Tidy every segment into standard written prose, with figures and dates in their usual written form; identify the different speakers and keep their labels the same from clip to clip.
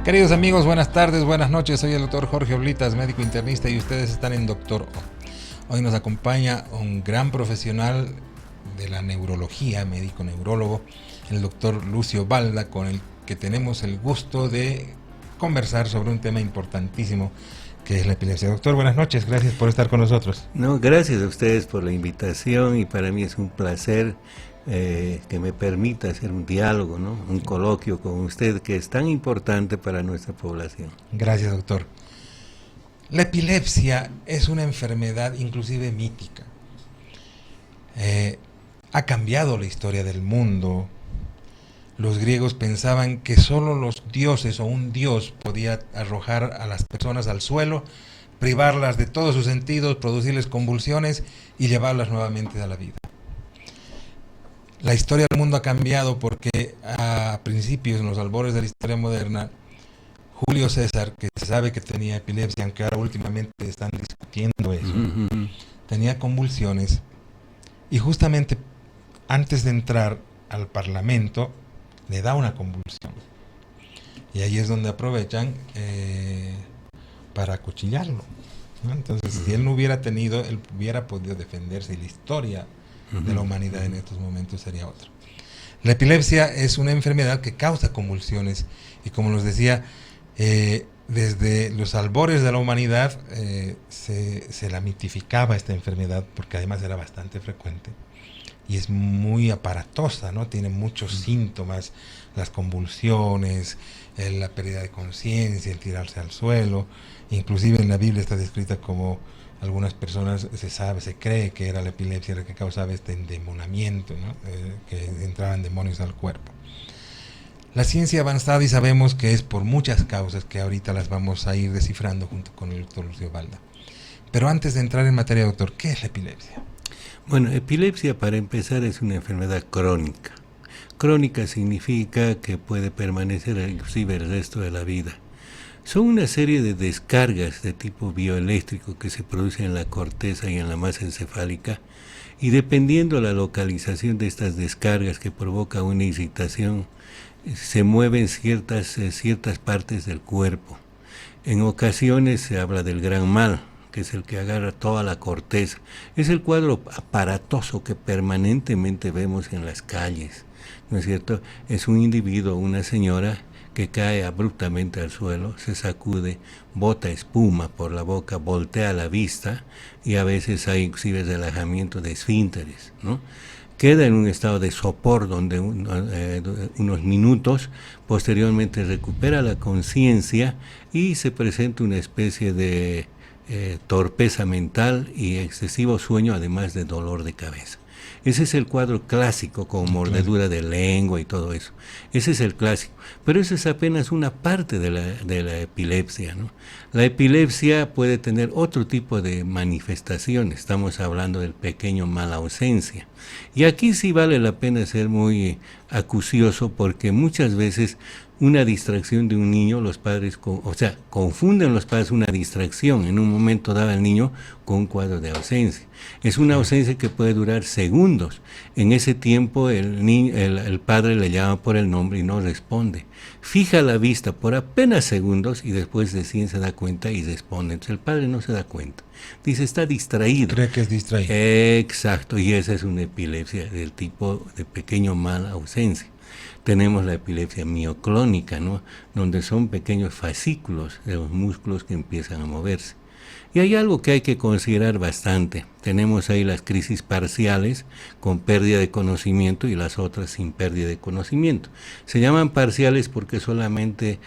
Speaker 1: Queridos amigos, buenas tardes, buenas noches. Soy el doctor Jorge Oblitas, médico internista, y ustedes están en Doctor O. Hoy nos acompaña un gran profesional de la neurología, médico neurólogo, el doctor Lucio Balda, con el que tenemos el gusto de conversar sobre un tema importantísimo que es la epilepsia. Doctor, buenas noches, gracias por estar con nosotros.
Speaker 2: No, gracias a ustedes por la invitación, y para mí es un placer que me permita hacer un diálogo, ¿no? Un coloquio con usted, que es tan importante para nuestra población.
Speaker 1: Gracias, doctor. La epilepsia es una enfermedad inclusive mítica. Ha cambiado la historia del mundo. Los griegos pensaban que solo los dioses o un dios podía arrojar a las personas al suelo, privarlas de todos sus sentidos, producirles convulsiones y llevarlas nuevamente a la vida. La historia del mundo ha cambiado porque a principios, en los albores de la historia moderna, Julio César, que se sabe que tenía epilepsia, aunque ahora últimamente están discutiendo eso, tenía convulsiones, y justamente antes de entrar al Parlamento le da una convulsión, y ahí es donde aprovechan para acuchillarlo, ¿no? Entonces, si él no hubiera tenido, él hubiera podido defenderse, y la historia de la humanidad en estos momentos sería otra. La epilepsia es una enfermedad que causa convulsiones, y como nos decía, desde los albores de la humanidad se la mitificaba esta enfermedad, porque además era bastante frecuente y es muy aparatosa, ¿no? Tiene muchos síntomas, las convulsiones, la pérdida de conciencia, el tirarse al suelo. Inclusive en la Biblia está descrita como algunas personas se cree que era la epilepsia la que causaba este endemonamiento, ¿no? Que entraban demonios al cuerpo. La ciencia ha avanzado y sabemos que es por muchas causas que ahorita las vamos a ir descifrando junto con el doctor Lucio Balda. Pero antes de entrar en materia, doctor, ¿qué es la epilepsia?
Speaker 2: Bueno, epilepsia, para empezar, es una enfermedad crónica. Crónica significa que puede permanecer inclusive el resto de la vida. Son una serie de descargas de tipo bioeléctrico que se producen en la corteza y en la masa encefálica, y dependiendo de la localización de estas descargas que provoca una excitación, se mueven ciertas partes del cuerpo. En ocasiones se habla del gran mal, que es el que agarra toda la corteza. Es el cuadro aparatoso que permanentemente vemos en las calles, ¿no es cierto? Es un individuo, una señora, que cae abruptamente al suelo, se sacude, bota espuma por la boca, voltea la vista, y a veces hay inclusive relajamiento de esfínteres, ¿no? Queda en un estado de sopor donde unos minutos, posteriormente recupera la conciencia y se presenta una especie de torpeza mental y excesivo sueño, además de dolor de cabeza. Ese es el cuadro clásico, con mordedura de lengua y todo eso. Ese es el clásico. Pero eso es apenas una parte de la epilepsia, ¿no? La epilepsia puede tener otro tipo de manifestaciones. Estamos hablando del pequeño mal ausencia. Y aquí sí vale la pena ser muy acucioso, porque muchas veces una distracción de un niño, los padres, confunden los padres una distracción en un momento dado al niño con un cuadro de ausencia. Es una ausencia que puede durar segundos. En ese tiempo el padre le llama por el nombre y no responde. Fija la vista por apenas segundos y después recién se da cuenta y responde. Entonces el padre no se da cuenta. Dice, está distraído.
Speaker 1: Cree que es distraído.
Speaker 2: Exacto, y esa es una epilepsia del tipo de pequeño mal ausencia. Tenemos la epilepsia mioclónica, ¿no? Donde son pequeños fascículos de los músculos que empiezan a moverse. Y hay algo que hay que considerar bastante. Tenemos ahí las crisis parciales con pérdida de conocimiento y las otras sin pérdida de conocimiento. Se llaman parciales porque solamente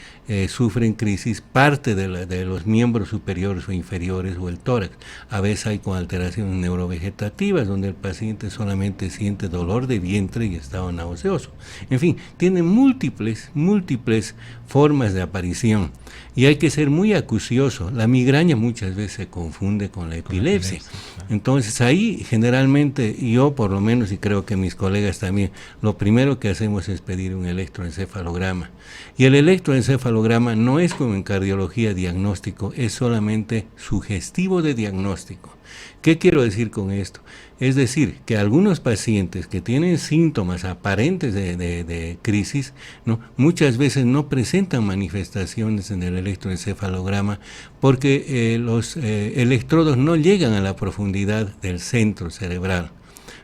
Speaker 2: sufren crisis parte de los miembros superiores o inferiores o el tórax. A veces hay con alteraciones neurovegetativas donde el paciente solamente siente dolor de vientre y estado nauseoso. En fin, tiene múltiples formas de aparición. Y hay que ser muy acucioso. La migraña muchas veces se confunde con la epilepsia. Entonces ahí generalmente yo, por lo menos, y creo que mis colegas también, lo primero que hacemos es pedir un electroencefalograma. Y el electroencefalograma no es como en cardiología diagnóstico, es solamente sugestivo de diagnóstico. ¿Qué quiero decir con esto? Es decir, que algunos pacientes que tienen síntomas aparentes de crisis, ¿no?, muchas veces no presentan manifestaciones en el electroencefalograma porque los electrodos no llegan a la profundidad del centro cerebral.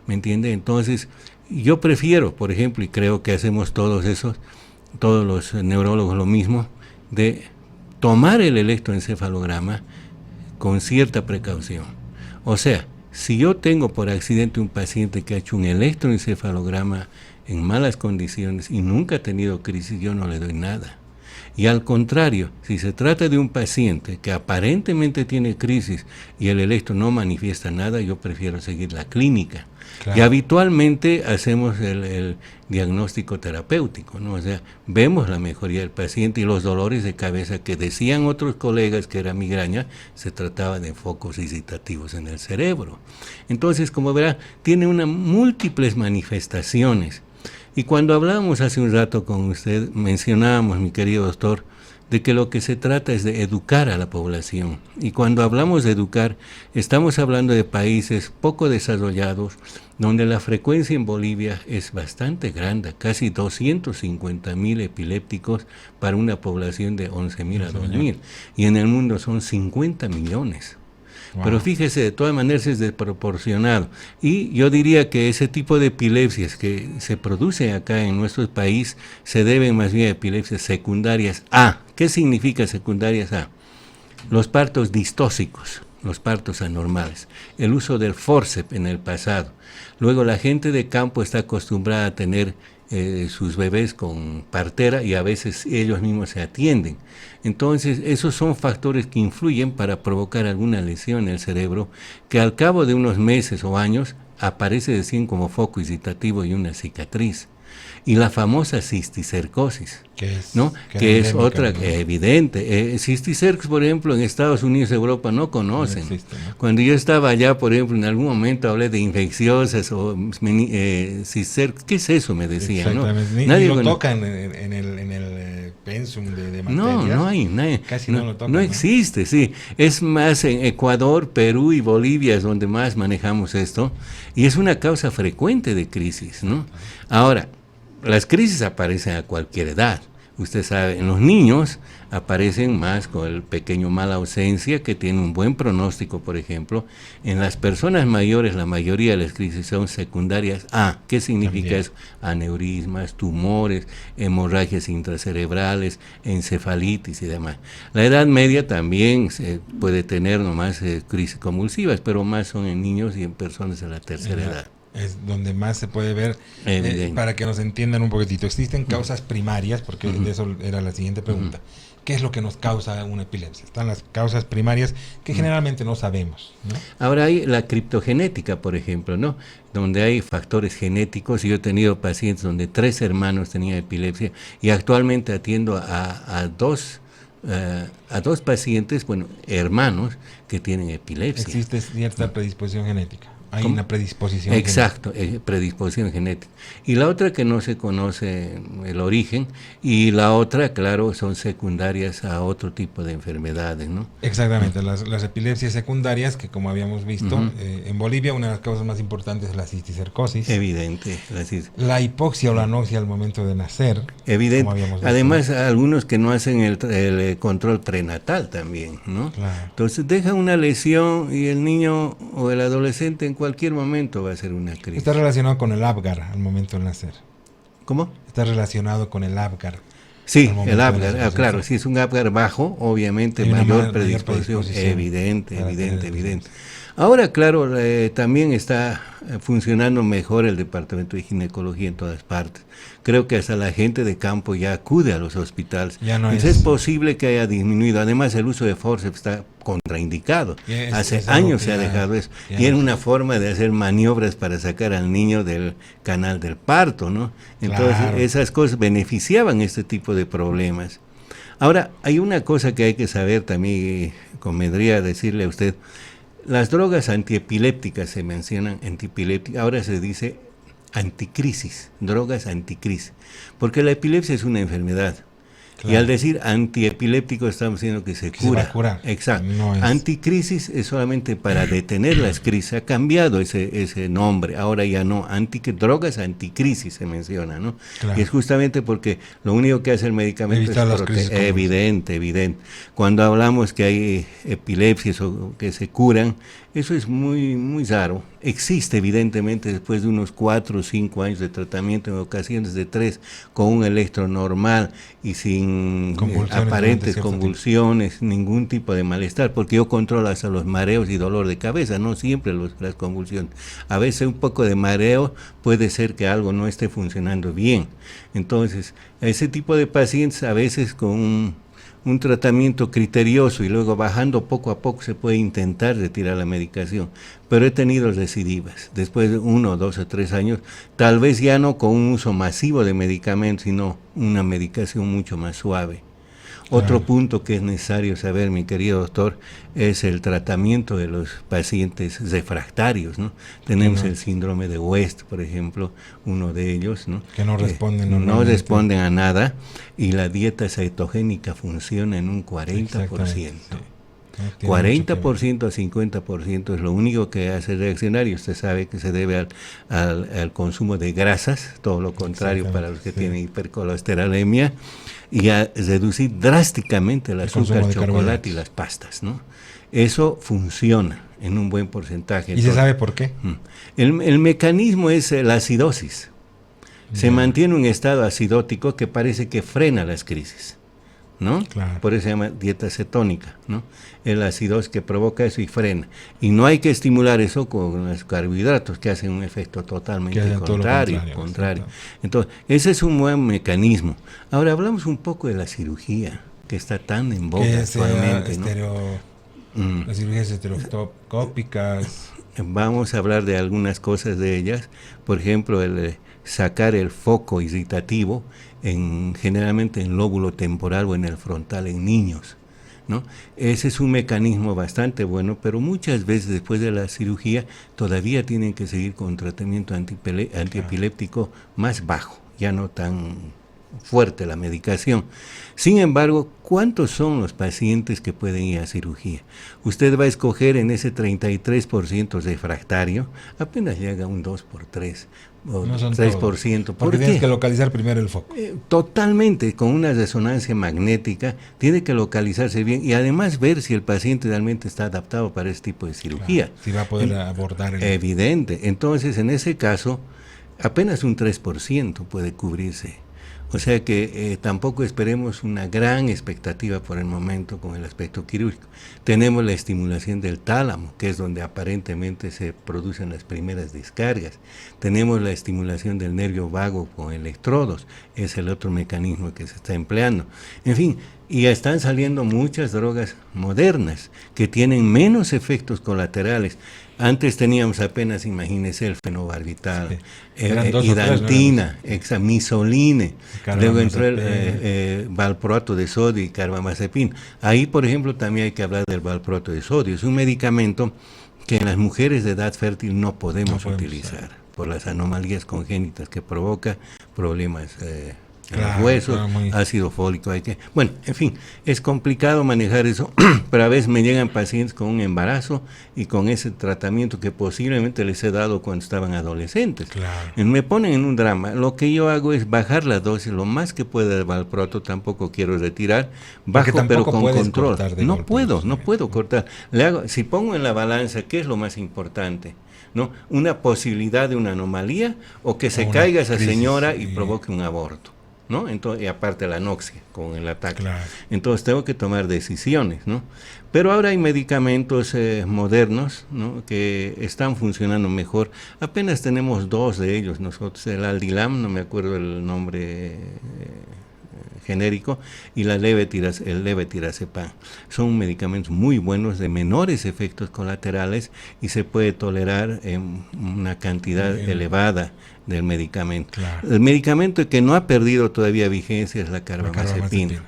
Speaker 2: ¿Me entiende? Entonces, yo prefiero, por ejemplo, y creo que hacemos todos los neurólogos lo mismo, de tomar el electroencefalograma con cierta precaución. O sea, si yo tengo por accidente un paciente que ha hecho un electroencefalograma en malas condiciones y nunca ha tenido crisis, yo no le doy nada. Y al contrario, si se trata de un paciente que aparentemente tiene crisis y el electro no manifiesta nada, yo prefiero seguir la clínica. Claro. Y habitualmente hacemos el diagnóstico terapéutico, ¿no? O sea, vemos la mejoría del paciente y los dolores de cabeza que decían otros colegas que era migraña, se trataba de focos excitativos en el cerebro. Entonces, como verá, tiene múltiples manifestaciones. Y cuando hablábamos hace un rato con usted, mencionábamos, mi querido doctor, de que lo que se trata es de educar a la población. Y cuando hablamos de educar, estamos hablando de países poco desarrollados, donde la frecuencia en Bolivia es bastante grande, casi 250.000 epilépticos para una población de 11.000 a 2.000. Y en el mundo son 50 millones. Wow. Pero fíjese, de todas maneras es desproporcionado. Y yo diría que ese tipo de epilepsias que se producen acá en nuestro país se deben más bien a epilepsias secundarias A. ¿Qué significa secundarias A? Los partos distóxicos, los partos anormales, el uso del fórceps en el pasado. Luego la gente de campo está acostumbrada a tener sus bebés con partera y a veces ellos mismos se atienden. Entonces, esos son factores que influyen para provocar alguna lesión en el cerebro que al cabo de unos meses o años aparece recién como foco excitativo y una cicatriz. Y la famosa cisticercosis, ¿no?, que es otra evidente. Cisticercosis, por ejemplo, en Estados Unidos y Europa no conocen. No existe, ¿no? Cuando yo estaba allá, por ejemplo, en algún momento hablé de infecciosas o cisticercosis. ¿Qué es eso?, me decían, ¿no?
Speaker 1: Nadie lo tocan en el pensum de materias.
Speaker 2: No hay,
Speaker 1: casi no lo tocan.
Speaker 2: No existe, sí. Es más en Ecuador, Perú y Bolivia es donde más manejamos esto, y es una causa frecuente de crisis, ¿no? Ahora, las crisis aparecen a cualquier edad. Usted sabe, en los niños aparecen más con el pequeño mala ausencia, que tiene un buen pronóstico, por ejemplo. En las personas mayores, la mayoría de las crisis son secundarias A. ¿Qué significa También. Eso? Aneurismas, tumores, hemorragias intracerebrales, encefalitis y demás. La edad media también se puede tener nomás crisis convulsivas, pero más son en niños y en personas de la tercera edad.
Speaker 1: Es donde más se puede ver, para que nos entiendan un poquitito. Existen causas primarias, porque de eso era la siguiente pregunta. ¿Qué es lo que nos causa una epilepsia? Están las causas primarias que generalmente no sabemos, ¿no?
Speaker 2: Ahora hay la criptogenética, por ejemplo, ¿no?, donde hay factores genéticos. Yo he tenido pacientes donde 3 hermanos tenían epilepsia y actualmente atiendo a dos pacientes, hermanos, que tienen epilepsia.
Speaker 1: Existe cierta predisposición genética. Hay
Speaker 2: ¿Cómo?
Speaker 1: Una predisposición
Speaker 2: Exacto,
Speaker 1: genética.
Speaker 2: Predisposición genética. Y la otra que no se conoce el origen, y la otra, claro, son secundarias a otro tipo de enfermedades, ¿no?
Speaker 1: Exactamente, las epilepsias secundarias, que como habíamos visto, en Bolivia una de las causas más importantes es la cisticercosis.
Speaker 2: Evidente.
Speaker 1: La hipoxia o la anoxia al momento de nacer.
Speaker 2: Evidente. Además, algunos que no hacen el control prenatal también, ¿no?
Speaker 1: Claro.
Speaker 2: Entonces deja una lesión y el niño o el adolescente en cualquier momento va a ser una crisis.
Speaker 1: Está relacionado con el Apgar al momento de nacer.
Speaker 2: ¿Cómo?
Speaker 1: Está relacionado con el Apgar.
Speaker 2: Sí, el Apgar, claro, si es un Apgar bajo, obviamente mayor predisposición. Evidente. Ahora, claro, también está funcionando mejor el departamento de ginecología en todas partes. Creo que hasta la gente de campo ya acude a los hospitales. Entonces es posible que haya disminuido. Además, el uso de forceps está contraindicado. Hace años se ha dejado eso. Y era una forma de hacer maniobras para sacar al niño del canal del parto, ¿no? Entonces, esas cosas beneficiaban este tipo de problemas. Ahora, hay una cosa que hay que saber también, convendría decirle a usted. Las drogas antiepilépticas se mencionan, ahora se dice anticrisis, drogas anticrisis, porque la epilepsia es una enfermedad. Y al decir antiepiléptico estamos diciendo que se
Speaker 1: Que
Speaker 2: cura.
Speaker 1: se va a curar.
Speaker 2: Exacto.
Speaker 1: No es...
Speaker 2: Anticrisis es solamente para detener las crisis. Ha cambiado ese nombre. Ahora ya no. Drogas anticrisis se menciona, ¿no?
Speaker 1: Claro.
Speaker 2: Y es justamente porque lo único que hace el medicamento
Speaker 1: Evitar las
Speaker 2: es
Speaker 1: crisis
Speaker 2: evidente. Cuando hablamos que hay epilepsias o que se curan, eso es muy, muy raro. Existe evidentemente después de unos 4 o 5 años de tratamiento, en ocasiones de 3, con un electro normal y sin aparentes convulsiones, ningún tipo de malestar, porque yo controlo hasta los mareos y dolor de cabeza, no siempre las convulsiones. A veces un poco de mareo puede ser que algo no esté funcionando bien. Entonces, a ese tipo de pacientes a veces con un tratamiento criterioso y luego bajando poco a poco se puede intentar retirar la medicación, pero he tenido recidivas después de 1, 2 o 3 años, tal vez ya no con un uso masivo de medicamentos, sino una medicación mucho más suave. Otro punto que es necesario saber, mi querido doctor, es el tratamiento de los pacientes refractarios, ¿no? Tenemos el síndrome de West, por ejemplo, uno de ellos, ¿no?
Speaker 1: Que no responden
Speaker 2: no responden a nada, y la dieta cetogénica funciona en un 40%. Sí. 40% a 50% es lo único que hace reaccionar, y usted sabe que se debe al consumo de grasas, todo lo contrario para los que tienen hipercolesterolemia, y a reducir drásticamente el azúcar, chocolate y las pastas, ¿no? Eso funciona en un buen porcentaje.
Speaker 1: ¿Y se sabe por qué?
Speaker 2: El mecanismo es la acidosis. Se mantiene un estado acidótico que parece que frena las crisis, ¿no?
Speaker 1: Claro.
Speaker 2: Por eso se llama dieta cetónica, ¿no? Es la acidosis que provoca eso y frena. Y no hay que estimular eso con los carbohidratos, que hacen un efecto totalmente contrario. Entonces, ese es un buen mecanismo. Ahora hablamos un poco de la cirugía, que está tan en boga actualmente, ¿no?
Speaker 1: Las cirugías estereoscópicas.
Speaker 2: Vamos a hablar de algunas cosas de ellas. Por ejemplo, sacar el foco irritativo generalmente en el lóbulo temporal o en el frontal en niños, ¿no? Ese es un mecanismo bastante bueno, pero muchas veces después de la cirugía todavía tienen que seguir con tratamiento antiepiléptico más bajo, ya no tan fuerte la medicación. Sin embargo, ¿cuántos son los pacientes que pueden ir a cirugía? Usted va a escoger en ese 33% refractario, apenas llega un 2 por 3, o no 3%.
Speaker 1: Porque tienes que localizar primero el foco.
Speaker 2: Totalmente, con una resonancia magnética, tiene que localizarse bien y además ver si el paciente realmente está adaptado para este tipo de cirugía.
Speaker 1: Claro, si va a poder abordar
Speaker 2: Evidente. Entonces, en ese caso, apenas un 3% puede cubrirse. O sea que tampoco esperemos una gran expectativa por el momento con el aspecto quirúrgico. Tenemos la estimulación del tálamo, que es donde aparentemente se producen las primeras descargas. Tenemos la estimulación del nervio vago con electrodos, es el otro mecanismo que se está empleando. En fin, y están saliendo muchas drogas modernas que tienen menos efectos colaterales. Antes teníamos apenas, imagínese, el fenobarbital, hidantina, misoline, luego entró el valproato de sodio y carbamazepina. Ahí, por ejemplo, también hay que hablar del valproato de sodio. Es un medicamento que en las mujeres de edad fértil no podemos utilizar por las anomalías congénitas que provoca problemas los huesos, ácido fólico, bueno, en fin, es complicado manejar eso, pero a veces me llegan pacientes con un embarazo y con ese tratamiento que posiblemente les he dado cuando estaban adolescentes. Me ponen en un drama. Lo que yo hago es bajar la dosis lo más que pueda de valproato, tampoco quiero retirar, bajo pero con control. No puedo cortar. Si pongo en la balanza, ¿qué es lo más importante? ¿No? Una posibilidad de una anomalía o que se caiga esa señora y provoque un aborto, ¿no? Entonces, y aparte la anoxia con el ataque. Entonces tengo que tomar decisiones, ¿no? Pero ahora hay medicamentos modernos, ¿no?, que están funcionando mejor. Apenas tenemos 2 de ellos nosotros, el Aldilam, no me acuerdo el nombre genérico, y el levetiracepan. Son medicamentos muy buenos, de menores efectos colaterales, y se puede tolerar en una cantidad elevada del medicamento. El medicamento que no ha perdido todavía vigencia es la carbamazepina.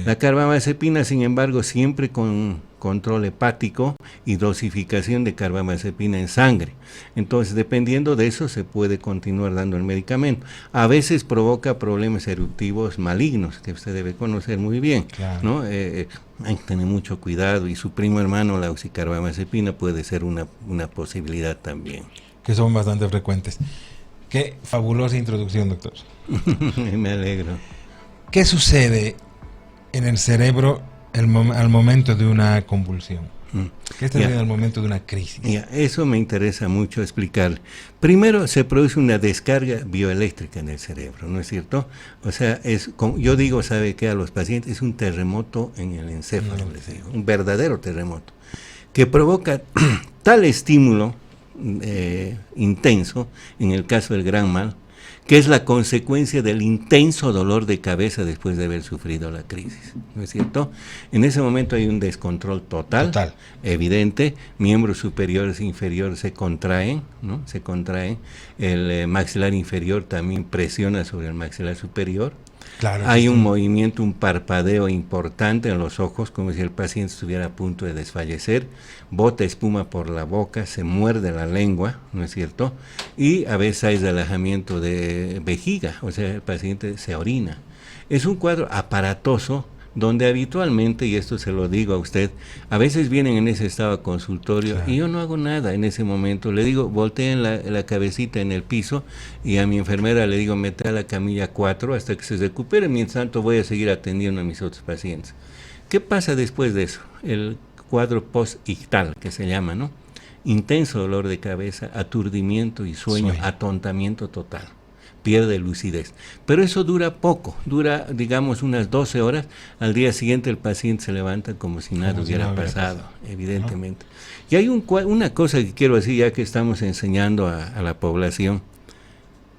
Speaker 2: La carbamazepina, sin embargo, siempre con control hepático y dosificación de carbamazepina en sangre. Entonces, dependiendo de eso, se puede continuar dando el medicamento. A veces provoca problemas eruptivos malignos, que usted debe conocer muy bien,
Speaker 1: Claro.
Speaker 2: ¿no? Hay que tener mucho cuidado, y su primo hermano, la oxicarbamazepina, puede ser una posibilidad también.
Speaker 1: Que son bastante frecuentes. Qué fabulosa introducción, doctor.
Speaker 2: Me alegro.
Speaker 1: ¿Qué sucede en el cerebro al momento de una convulsión? ¿Qué está sucediendo al momento de una crisis?
Speaker 2: Eso me interesa mucho explicar. Primero, se produce una descarga bioeléctrica en el cerebro, ¿no es cierto? O sea, yo digo, ¿sabe qué? A los pacientes es un terremoto en el encéfalo, les digo, un verdadero terremoto, que provoca tal estímulo intenso, en el caso del gran mal, que es la consecuencia del intenso dolor de cabeza después de haber sufrido la crisis, ¿no es cierto? En ese momento hay un descontrol total. Evidente, miembros superiores e inferiores se contraen, ¿no? Se contraen, el maxilar inferior también presiona sobre el maxilar superior. Claro, hay un movimiento, un parpadeo importante en los ojos, como si el paciente estuviera a punto de desfallecer, bota espuma por la boca, se muerde la lengua, ¿no es cierto? Y a veces hay relajamiento de vejiga, o sea, el paciente se orina. Es un cuadro aparatoso, donde habitualmente, y esto se lo digo a usted, a veces vienen en ese estado a consultorio, claro, y yo no hago nada en ese momento. Le digo, volteen la cabecita en el piso, y a mi enfermera le digo, mete a la camilla 4 hasta que se recupere. Mientras tanto voy a seguir atendiendo a mis otros pacientes. ¿Qué pasa después de eso? El cuadro post-ictal, que se llama, ¿no? Intenso dolor de cabeza, aturdimiento y sueño. Atontamiento total. Pierde lucidez. Pero eso dura poco, dura, digamos, unas 12 horas. Al día siguiente el paciente se levanta como si nada hubiera pasado, evidentemente. Y hay una cosa que quiero decir, ya que estamos enseñando a la población.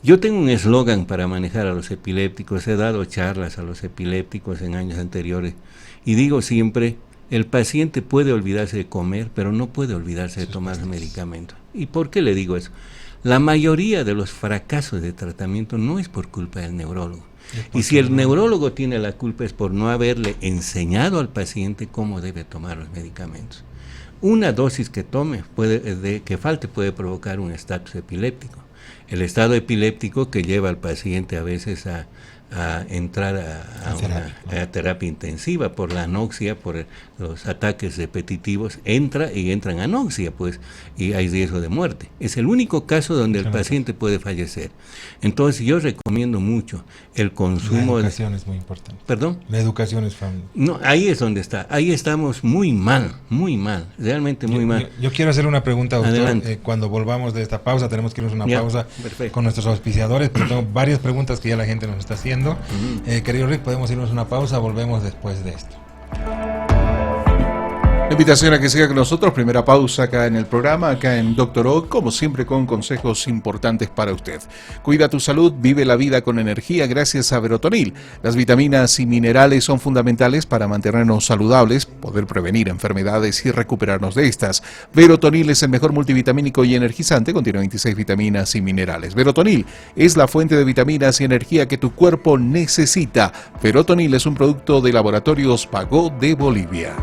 Speaker 2: Yo tengo un eslogan para manejar a los epilépticos, he dado charlas a los epilépticos en años anteriores, y digo siempre, el paciente puede olvidarse de comer, pero no puede olvidarse de tomar medicamentos. ¿Y por qué le digo eso? La mayoría de los fracasos de tratamiento no es por culpa del neurólogo. Y si el neurólogo tiene la culpa es por no haberle enseñado al paciente cómo debe tomar los medicamentos. Una dosis que tome, que falte, puede provocar un estatus epiléptico. El estado epiléptico que lleva al paciente a veces a entrar a una terapia intensiva por la anoxia, por los ataques repetitivos, entran anoxia, pues, y hay riesgo de muerte. Es el único caso donde el paciente puede fallecer. Entonces yo recomiendo mucho el consumo.
Speaker 1: La educación es muy importante.
Speaker 2: ¿Perdón?
Speaker 1: La educación es
Speaker 2: No, ahí es donde está. Ahí estamos muy mal, realmente muy mal.
Speaker 1: Yo quiero hacer una pregunta, doctor. Cuando volvamos de esta pausa, tenemos que irnos a una pausa con nuestros auspiciadores, pero tengo varias preguntas que ya la gente nos está haciendo. Querido Rick, podemos irnos a una pausa, volvemos después de esto.
Speaker 3: La invitación a que siga con nosotros, primera pausa acá en el programa, acá en Dr. O, como siempre con consejos importantes para usted. Cuida tu salud, vive la vida con energía gracias a Verotonil. Las vitaminas y minerales son fundamentales para mantenernos saludables, poder prevenir enfermedades y recuperarnos de estas. Verotonil es el mejor multivitamínico y energizante, contiene 26 vitaminas y minerales. Verotonil es la fuente de vitaminas y energía que tu cuerpo necesita. Verotonil es un producto de Laboratorios Pagó de Bolivia.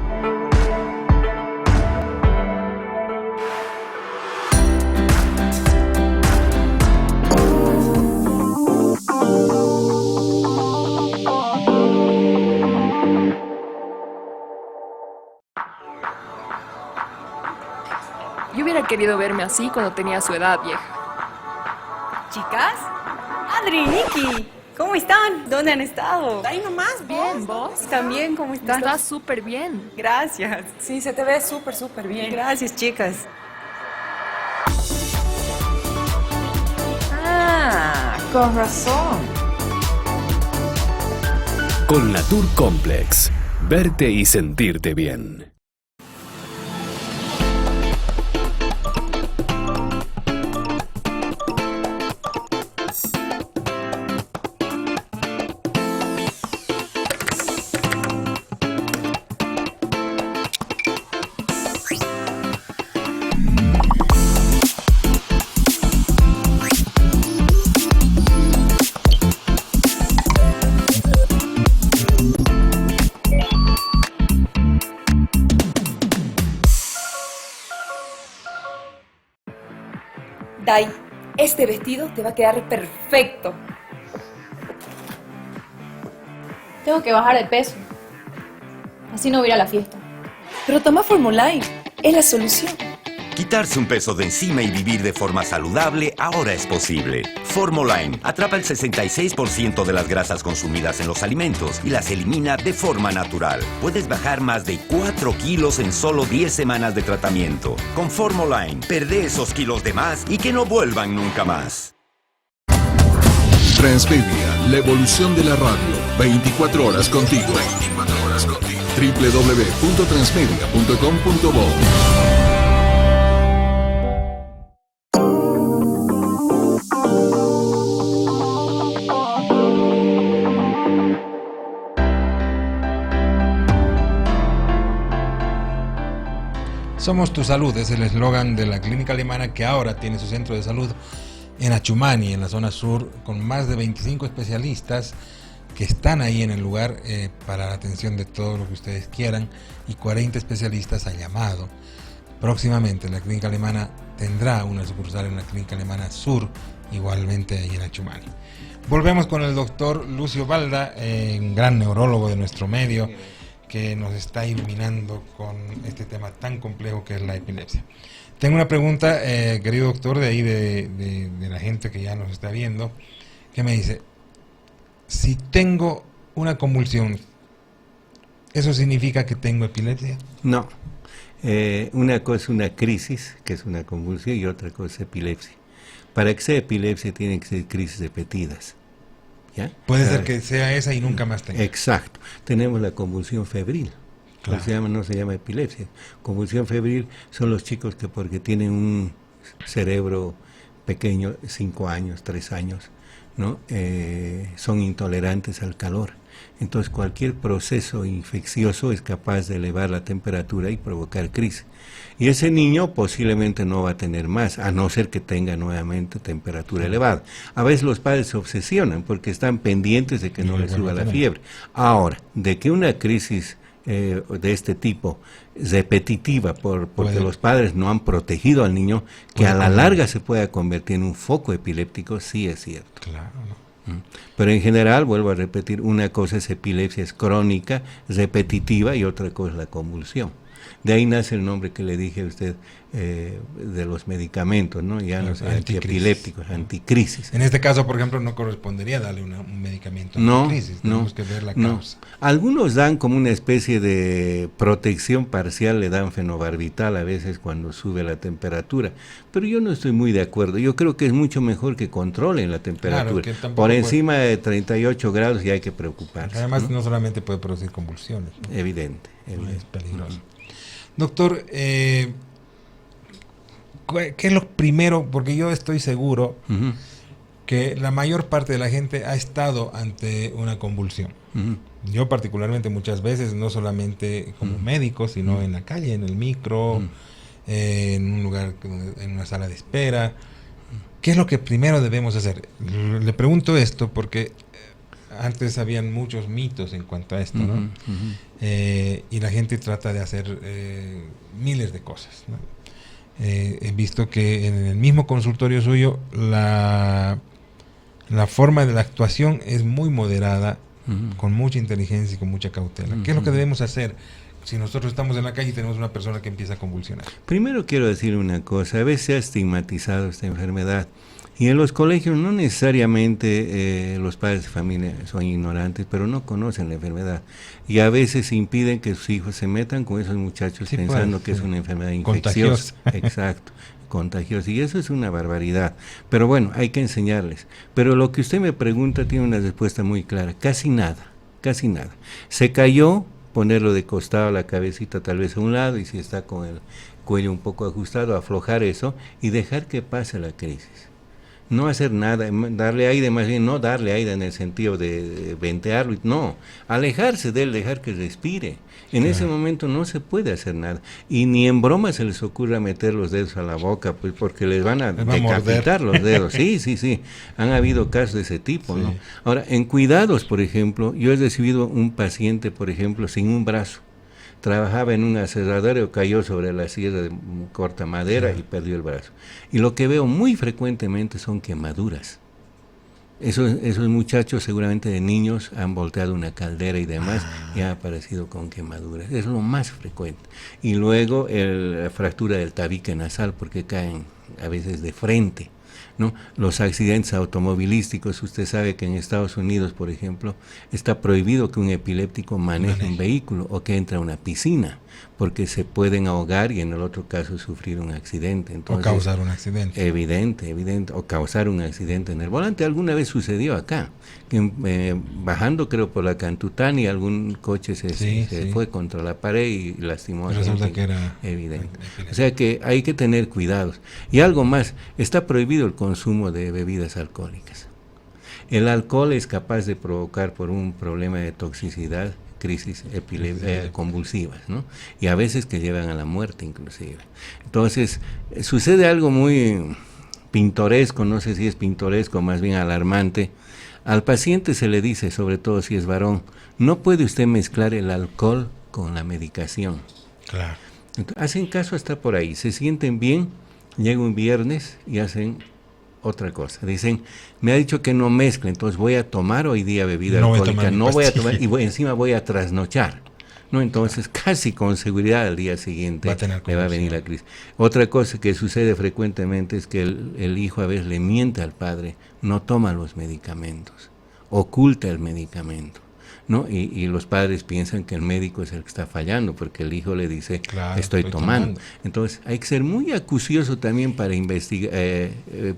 Speaker 4: Yo hubiera querido verme así cuando tenía su edad, vieja.
Speaker 5: ¿Chicas? Adri, Nikki, ¿cómo están? ¿Dónde han estado?
Speaker 4: Ahí nomás, bien, ¿vos?
Speaker 5: También, ¿cómo están?
Speaker 4: Estás súper bien.
Speaker 5: Gracias.
Speaker 6: Sí, se te ve súper bien.
Speaker 5: Gracias, chicas.
Speaker 6: Ah, con razón.
Speaker 7: Con Natur Complex, verte y sentirte bien.
Speaker 6: Tai, este vestido te va a quedar perfecto.
Speaker 8: Tengo que bajar de peso. Así no voy a ir a la fiesta.
Speaker 6: Pero toma Formulae, es la solución.
Speaker 9: Quitarse un peso de encima y vivir de forma saludable ahora es posible. Formoline atrapa el 66% de las grasas consumidas en los alimentos y las elimina de forma natural. Puedes bajar más de 4 kilos en solo 10 semanas de tratamiento. Con Formoline, perdé esos kilos de más y que no vuelvan nunca más.
Speaker 3: Transmedia, la evolución de la radio. 24 horas contigo. 24 horas contigo. www.transmedia.com.bo.
Speaker 1: Somos tu salud, es el eslogan de la clínica alemana que ahora tiene su centro de salud en Achumani, en la zona sur, con más de 25 especialistas que están ahí en el lugar para la atención de todo lo que ustedes quieran, y 40 especialistas al llamado. Próximamente la clínica alemana tendrá una sucursal en la clínica alemana sur, igualmente ahí en Achumani. Volvemos con el doctor Lucio Balda, un gran neurólogo de nuestro medio, que nos está iluminando con este tema tan complejo que es la epilepsia. Tengo una pregunta, querido doctor, de ahí de la gente que ya nos está viendo, que me dice: si tengo una convulsión, ¿eso significa que tengo epilepsia?
Speaker 2: No. Una cosa es una crisis, que es una convulsión, y otra cosa es epilepsia. Para que sea epilepsia tienen que ser crisis repetidas. ¿Ya?
Speaker 1: Puede ser que sea esa y nunca más tenga.
Speaker 2: Exacto. Tenemos la convulsión febril. Claro. No se llama epilepsia. Convulsión febril son los chicos que, porque tienen un cerebro pequeño, 5 años, 3 años, ¿no? Son intolerantes al calor. Entonces cualquier proceso infeccioso es capaz de elevar la temperatura y provocar crisis. Y ese niño posiblemente no va a tener más, a no ser que tenga nuevamente temperatura elevada. A veces los padres se obsesionan porque están pendientes de que no les suba la fiebre. Ahora, de que una crisis de este tipo repetitiva, porque los padres no han protegido al niño, que a la larga se pueda convertir en un foco epiléptico, sí es cierto.
Speaker 1: Claro, ¿no?
Speaker 2: Pero en general, vuelvo a repetir, una cosa es epilepsia, es crónica, repetitiva, y otra cosa es la convulsión. De ahí nace el nombre que le dije a usted de los medicamentos, ¿no? Ya no sé, antiepilépticos, anticrisis.
Speaker 1: En este caso, por ejemplo, no correspondería darle un medicamento anticrisis. Tenemos que ver la causa.
Speaker 2: Algunos dan como una especie de protección parcial, le dan fenobarbital a veces cuando sube la temperatura, pero yo no estoy muy de acuerdo. Yo creo que es mucho mejor que controlen la temperatura. Claro, por encima de 38 grados ya hay que preocuparse.
Speaker 1: Además, no solamente puede producir convulsiones, ¿no?
Speaker 2: Evidente.
Speaker 1: Es peligroso. Doctor, ¿qué es lo primero? Porque yo estoy seguro que la mayor parte de la gente ha estado ante una convulsión. Yo particularmente muchas veces, no solamente como médico, sino en la calle, en el micro, en un lugar, en una sala de espera. ¿Qué es lo que primero debemos hacer? Le pregunto esto porque antes habían muchos mitos en cuanto a esto, ¿no? Y la gente trata de hacer miles de cosas, ¿no? He visto que en el mismo consultorio suyo la forma de la actuación es muy moderada, con mucha inteligencia y con mucha cautela. ¿Qué es lo que debemos hacer si nosotros estamos en la calle y tenemos una persona que empieza a convulsionar?
Speaker 2: Primero quiero decir una cosa: a veces se ha estigmatizado esta enfermedad. Y en los colegios no necesariamente los padres de familia son ignorantes, pero no conocen la enfermedad. Y a veces impiden que sus hijos se metan con esos muchachos pensando que es una enfermedad infecciosa. Exacto, contagiosa. Y eso es una barbaridad. Pero bueno, hay que enseñarles. Pero lo que usted me pregunta tiene una respuesta muy clara. Casi nada, casi nada. Se cayó, ponerlo de costado, la cabecita tal vez a un lado, y si está con el cuello un poco ajustado, aflojar eso y dejar que pase la crisis. No hacer nada, darle aire, más bien no darle aire en el sentido de ventearlo, no, alejarse de él, dejar que respire. En ese momento no se puede hacer nada, y ni en broma se les ocurra meter los dedos a la boca, pues porque les van a decapitar los dedos. Sí, han habido casos de ese tipo, ¿no? Ahora, en cuidados, por ejemplo, yo he recibido un paciente, por ejemplo, sin un brazo, trabajaba en un aserradero, cayó sobre la sierra de corta madera y perdió el brazo. Y lo que veo muy frecuentemente son quemaduras. Esos muchachos seguramente de niños han volteado una caldera y demás y han aparecido con quemaduras. Es lo más frecuente. Y luego la fractura del tabique nasal porque caen a veces de frente, ¿no? Los accidentes automovilísticos, usted sabe que en Estados Unidos, por ejemplo, está prohibido que un epiléptico maneje un vehículo o que entre a una piscina, porque se pueden ahogar y en el otro caso sufrir un accidente. Entonces,
Speaker 1: o causar un accidente.
Speaker 2: Evidente, o causar un accidente en el volante. Alguna vez sucedió acá, que bajando creo por la Cantutani, algún coche se fue contra la pared y lastimó a
Speaker 1: Resulta
Speaker 2: gente.
Speaker 1: que era
Speaker 2: evidente. O sea que hay que tener cuidados. Y algo más, está prohibido el consumo de bebidas alcohólicas. El alcohol es capaz de provocar por un problema de toxicidad crisis convulsivas, ¿no? Y a veces que llevan a la muerte inclusive. Entonces, sucede algo muy pintoresco, no sé si es pintoresco, más bien alarmante. Al paciente se le dice, sobre todo si es varón, no puede usted mezclar el alcohol con la medicación.
Speaker 1: Claro.
Speaker 2: Entonces, hacen caso hasta por ahí, se sienten bien, llega un viernes y hacen otra cosa. Dicen, me ha dicho que no mezcle, entonces voy a tomar hoy día bebida alcohólica, no voy a tomar, y encima voy a trasnochar. ¿No? Entonces, casi con seguridad al día siguiente le va a venir la crisis. Otra cosa que sucede frecuentemente es que el hijo a veces le miente al padre, no toma los medicamentos, oculta el medicamento, ¿no? Y los padres piensan que el médico es el que está fallando, porque el hijo le dice, claro, estoy tomando. Entonces, hay que ser muy acucioso también para investigar,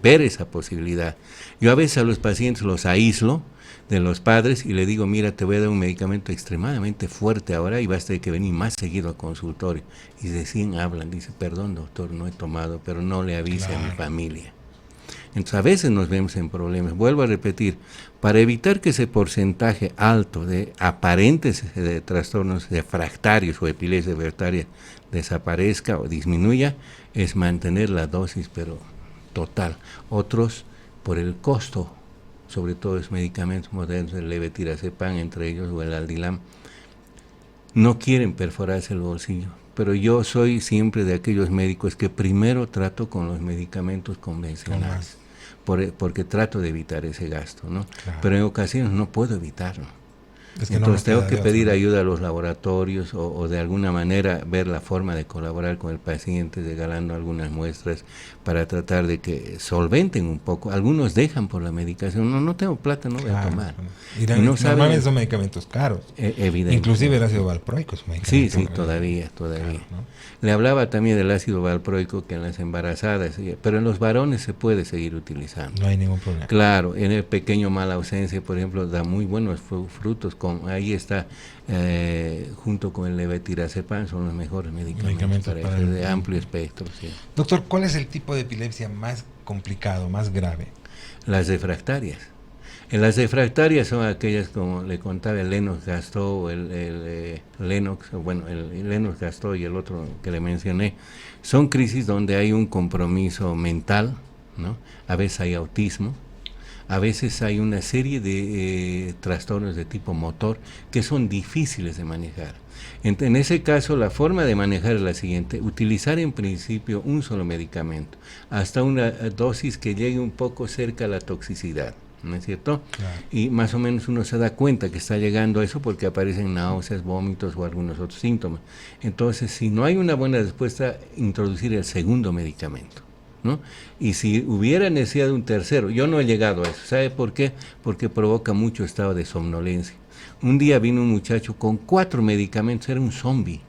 Speaker 2: ver esa posibilidad. Yo a veces a los pacientes los aíslo de los padres y le digo, mira, te voy a dar un medicamento extremadamente fuerte ahora y vas a tener que venir más seguido al consultorio. Y recién hablan, dice, perdón doctor, no he tomado, pero no le avise a mi familia. Entonces a veces nos vemos en problemas. Vuelvo a repetir, para evitar que ese porcentaje alto de aparentes de trastornos refractarios o epilepsia refractaria desaparezca o disminuya, es mantener la dosis, pero total. Otros, por el costo, sobre todo los medicamentos modernos, el levetiracetam, entre ellos, o el Aldilam, no quieren perforarse el bolsillo. Pero yo soy siempre de aquellos médicos que primero trato con los medicamentos convencionales, porque trato de evitar ese gasto, ¿no? Claro. Pero en ocasiones no puedo evitarlo. Es que entonces tengo que pedir ayuda a los laboratorios o de alguna manera ver la forma de colaborar con el paciente, regalando algunas muestras para tratar de que solventen un poco. Algunos dejan por la medicación, no tengo plata, no voy a tomar.
Speaker 1: Y normalmente son medicamentos caros.
Speaker 2: Evidente.
Speaker 1: Inclusive el ácido valproico es un medicamento.
Speaker 2: Sí, todavía. Claro, ¿no? Le hablaba también del ácido valproico que en las embarazadas, pero en los varones se puede seguir utilizando.
Speaker 1: No hay ningún problema.
Speaker 2: Claro, en el pequeño mala ausencia, por ejemplo, da muy buenos frutos. Ahí está, junto con el levetiracetam, son los mejores medicamentos para de amplio espectro. Sí.
Speaker 1: Doctor, ¿cuál es el tipo de epilepsia más complicado, más grave?
Speaker 2: Las refractarias. En las refractarias son aquellas, como le contaba, el Lennox-Gastaut, el Lennox-Gastaut y el otro que le mencioné. Son crisis donde hay un compromiso mental, ¿no? A veces hay autismo, a veces hay una serie de trastornos de tipo motor que son difíciles de manejar. En ese caso, la forma de manejar es la siguiente: utilizar en principio un solo medicamento, hasta una dosis que llegue un poco cerca a la toxicidad, ¿no es cierto? Claro. Y más o menos uno se da cuenta que está llegando a eso porque aparecen náuseas, vómitos o algunos otros síntomas. Entonces, si no hay una buena respuesta, introducir el segundo medicamento, ¿no? Y si hubiera necesidad de un tercero, yo no he llegado a eso. ¿Sabe por qué? Porque provoca mucho estado de somnolencia. Un día vino un muchacho con 4 medicamentos, era un zombie.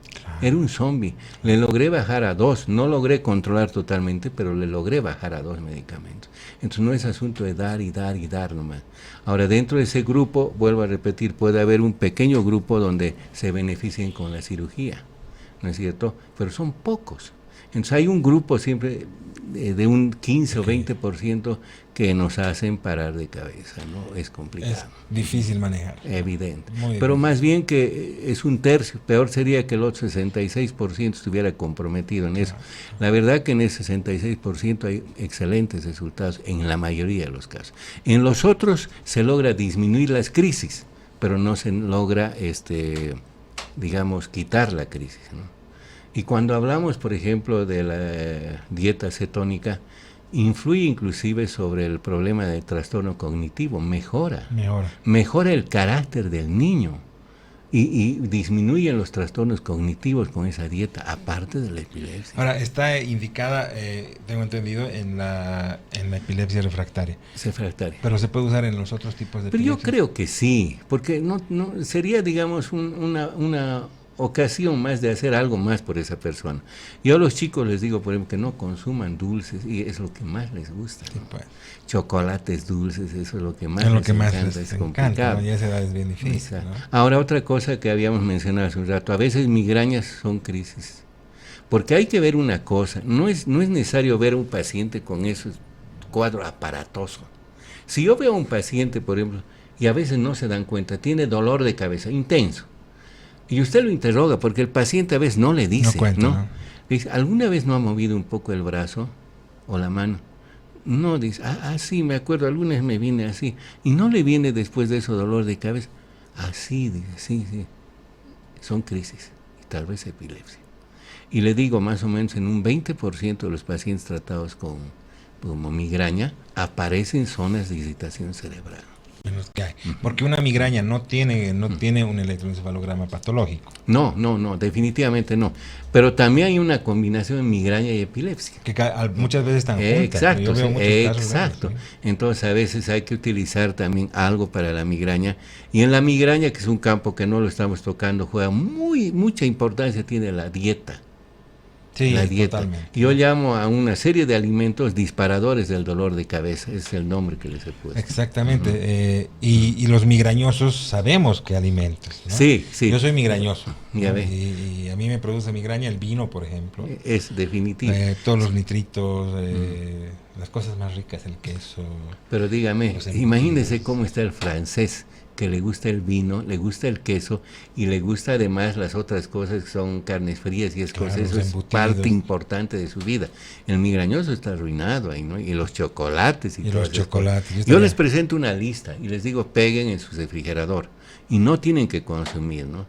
Speaker 2: Claro. Era un zombie. Le logré bajar a 2, no logré controlar totalmente, pero le logré bajar a 2 medicamentos. Entonces no es asunto de dar y dar y dar nomás. Ahora, dentro de ese grupo, vuelvo a repetir, puede haber un pequeño grupo donde se beneficien con la cirugía, ¿no es cierto? Pero son pocos. Entonces hay un grupo siempre de un 15 o 20% que nos hacen parar de cabeza, ¿no? Es complicado.
Speaker 1: Es difícil manejar.
Speaker 2: Evidente. Pero más bien que es un tercio, peor sería que el otro 66% estuviera comprometido en eso. La verdad que en ese 66% hay excelentes resultados en la mayoría de los casos. En los otros se logra disminuir las crisis, pero no se logra digamos, quitar la crisis, ¿no? Y cuando hablamos, por ejemplo, de la dieta cetónica, influye inclusive sobre el problema del trastorno cognitivo, mejora el carácter del niño y disminuyen los trastornos cognitivos con esa dieta, aparte de la epilepsia.
Speaker 1: Ahora, está indicada, tengo entendido, en la epilepsia refractaria.
Speaker 2: Refractaria.
Speaker 1: Pero se puede usar en los otros tipos de
Speaker 2: Pero
Speaker 1: epilepsia.
Speaker 2: yo creo que sí, porque no sería, digamos, una ocasión más de hacer algo más por esa persona. Yo a los chicos les digo, por ejemplo, que no consuman dulces, y es lo que más les gusta, ¿no?
Speaker 1: Sí, pues.
Speaker 2: Chocolates dulces, eso es lo que más
Speaker 1: Es lo
Speaker 2: les
Speaker 1: que más
Speaker 2: encanta,
Speaker 1: les
Speaker 2: es
Speaker 1: encanta,
Speaker 2: complicado.
Speaker 1: ¿no? Y a esa edad es bien difícil,
Speaker 2: Exacto.
Speaker 1: ¿no?
Speaker 2: Ahora, otra cosa que habíamos mencionado hace un rato, a veces migrañas son crisis, porque hay que ver una cosa, no es necesario ver a un paciente con ese cuadro aparatoso. Si yo veo a un paciente, por ejemplo, y a veces no se dan cuenta, tiene dolor de cabeza intenso, y usted lo interroga, porque el paciente a veces no le dice,
Speaker 1: No cuenta, ¿no?
Speaker 2: Dice, ¿alguna vez no ha movido un poco el brazo o la mano? No, dice, sí, me acuerdo, alguna vez me viene así. Y no le viene después de eso dolor de cabeza. Así, dice, sí. Son crisis, y tal vez epilepsia. Y le digo, más o menos en un 20% de los pacientes tratados con como migraña, aparecen zonas de irritación cerebral.
Speaker 1: Menos que hay. Porque una migraña no tiene un electroencefalograma patológico.
Speaker 2: No, definitivamente no. Pero también hay una combinación de migraña y epilepsia.
Speaker 1: Que muchas veces están juntas.
Speaker 2: Exacto,
Speaker 1: Yo veo muchos casos de
Speaker 2: exacto.
Speaker 1: eso, ¿sí?
Speaker 2: Entonces a veces hay que utilizar también algo para la migraña. Y en la migraña, que es un campo que no lo estamos tocando, juega mucha importancia tiene la dieta.
Speaker 1: Sí,
Speaker 2: La dieta.
Speaker 1: totalmente.
Speaker 2: Yo llamo a una serie de alimentos disparadores del dolor de cabeza, ese es el nombre que les he puesto.
Speaker 1: Exactamente. Y los migrañosos sabemos qué alimentos, ¿no?
Speaker 2: Sí.
Speaker 1: Yo soy migrañoso.
Speaker 2: Ya
Speaker 1: ¿no?
Speaker 2: ve.
Speaker 1: Y a mí me produce migraña el vino, por ejemplo.
Speaker 2: Es definitivo.
Speaker 1: Todos los nitritos, las cosas más ricas, el queso.
Speaker 2: Pero dígame,
Speaker 1: los embutidos.
Speaker 2: imagínese cómo está el francés, que le gusta el vino, le gusta el queso y le gusta además las otras cosas que son carnes frías y
Speaker 1: Claro,
Speaker 2: cosas. Eso
Speaker 1: los
Speaker 2: es
Speaker 1: embutidos.
Speaker 2: parte importante de su vida. El migrañoso está arruinado ahí, ¿no? Y los chocolates y
Speaker 1: Y
Speaker 2: todas
Speaker 1: los
Speaker 2: esas
Speaker 1: chocolates.
Speaker 2: cosas. Yo les presento una lista y les digo, peguen en su refrigerador y no tienen que consumir, ¿no?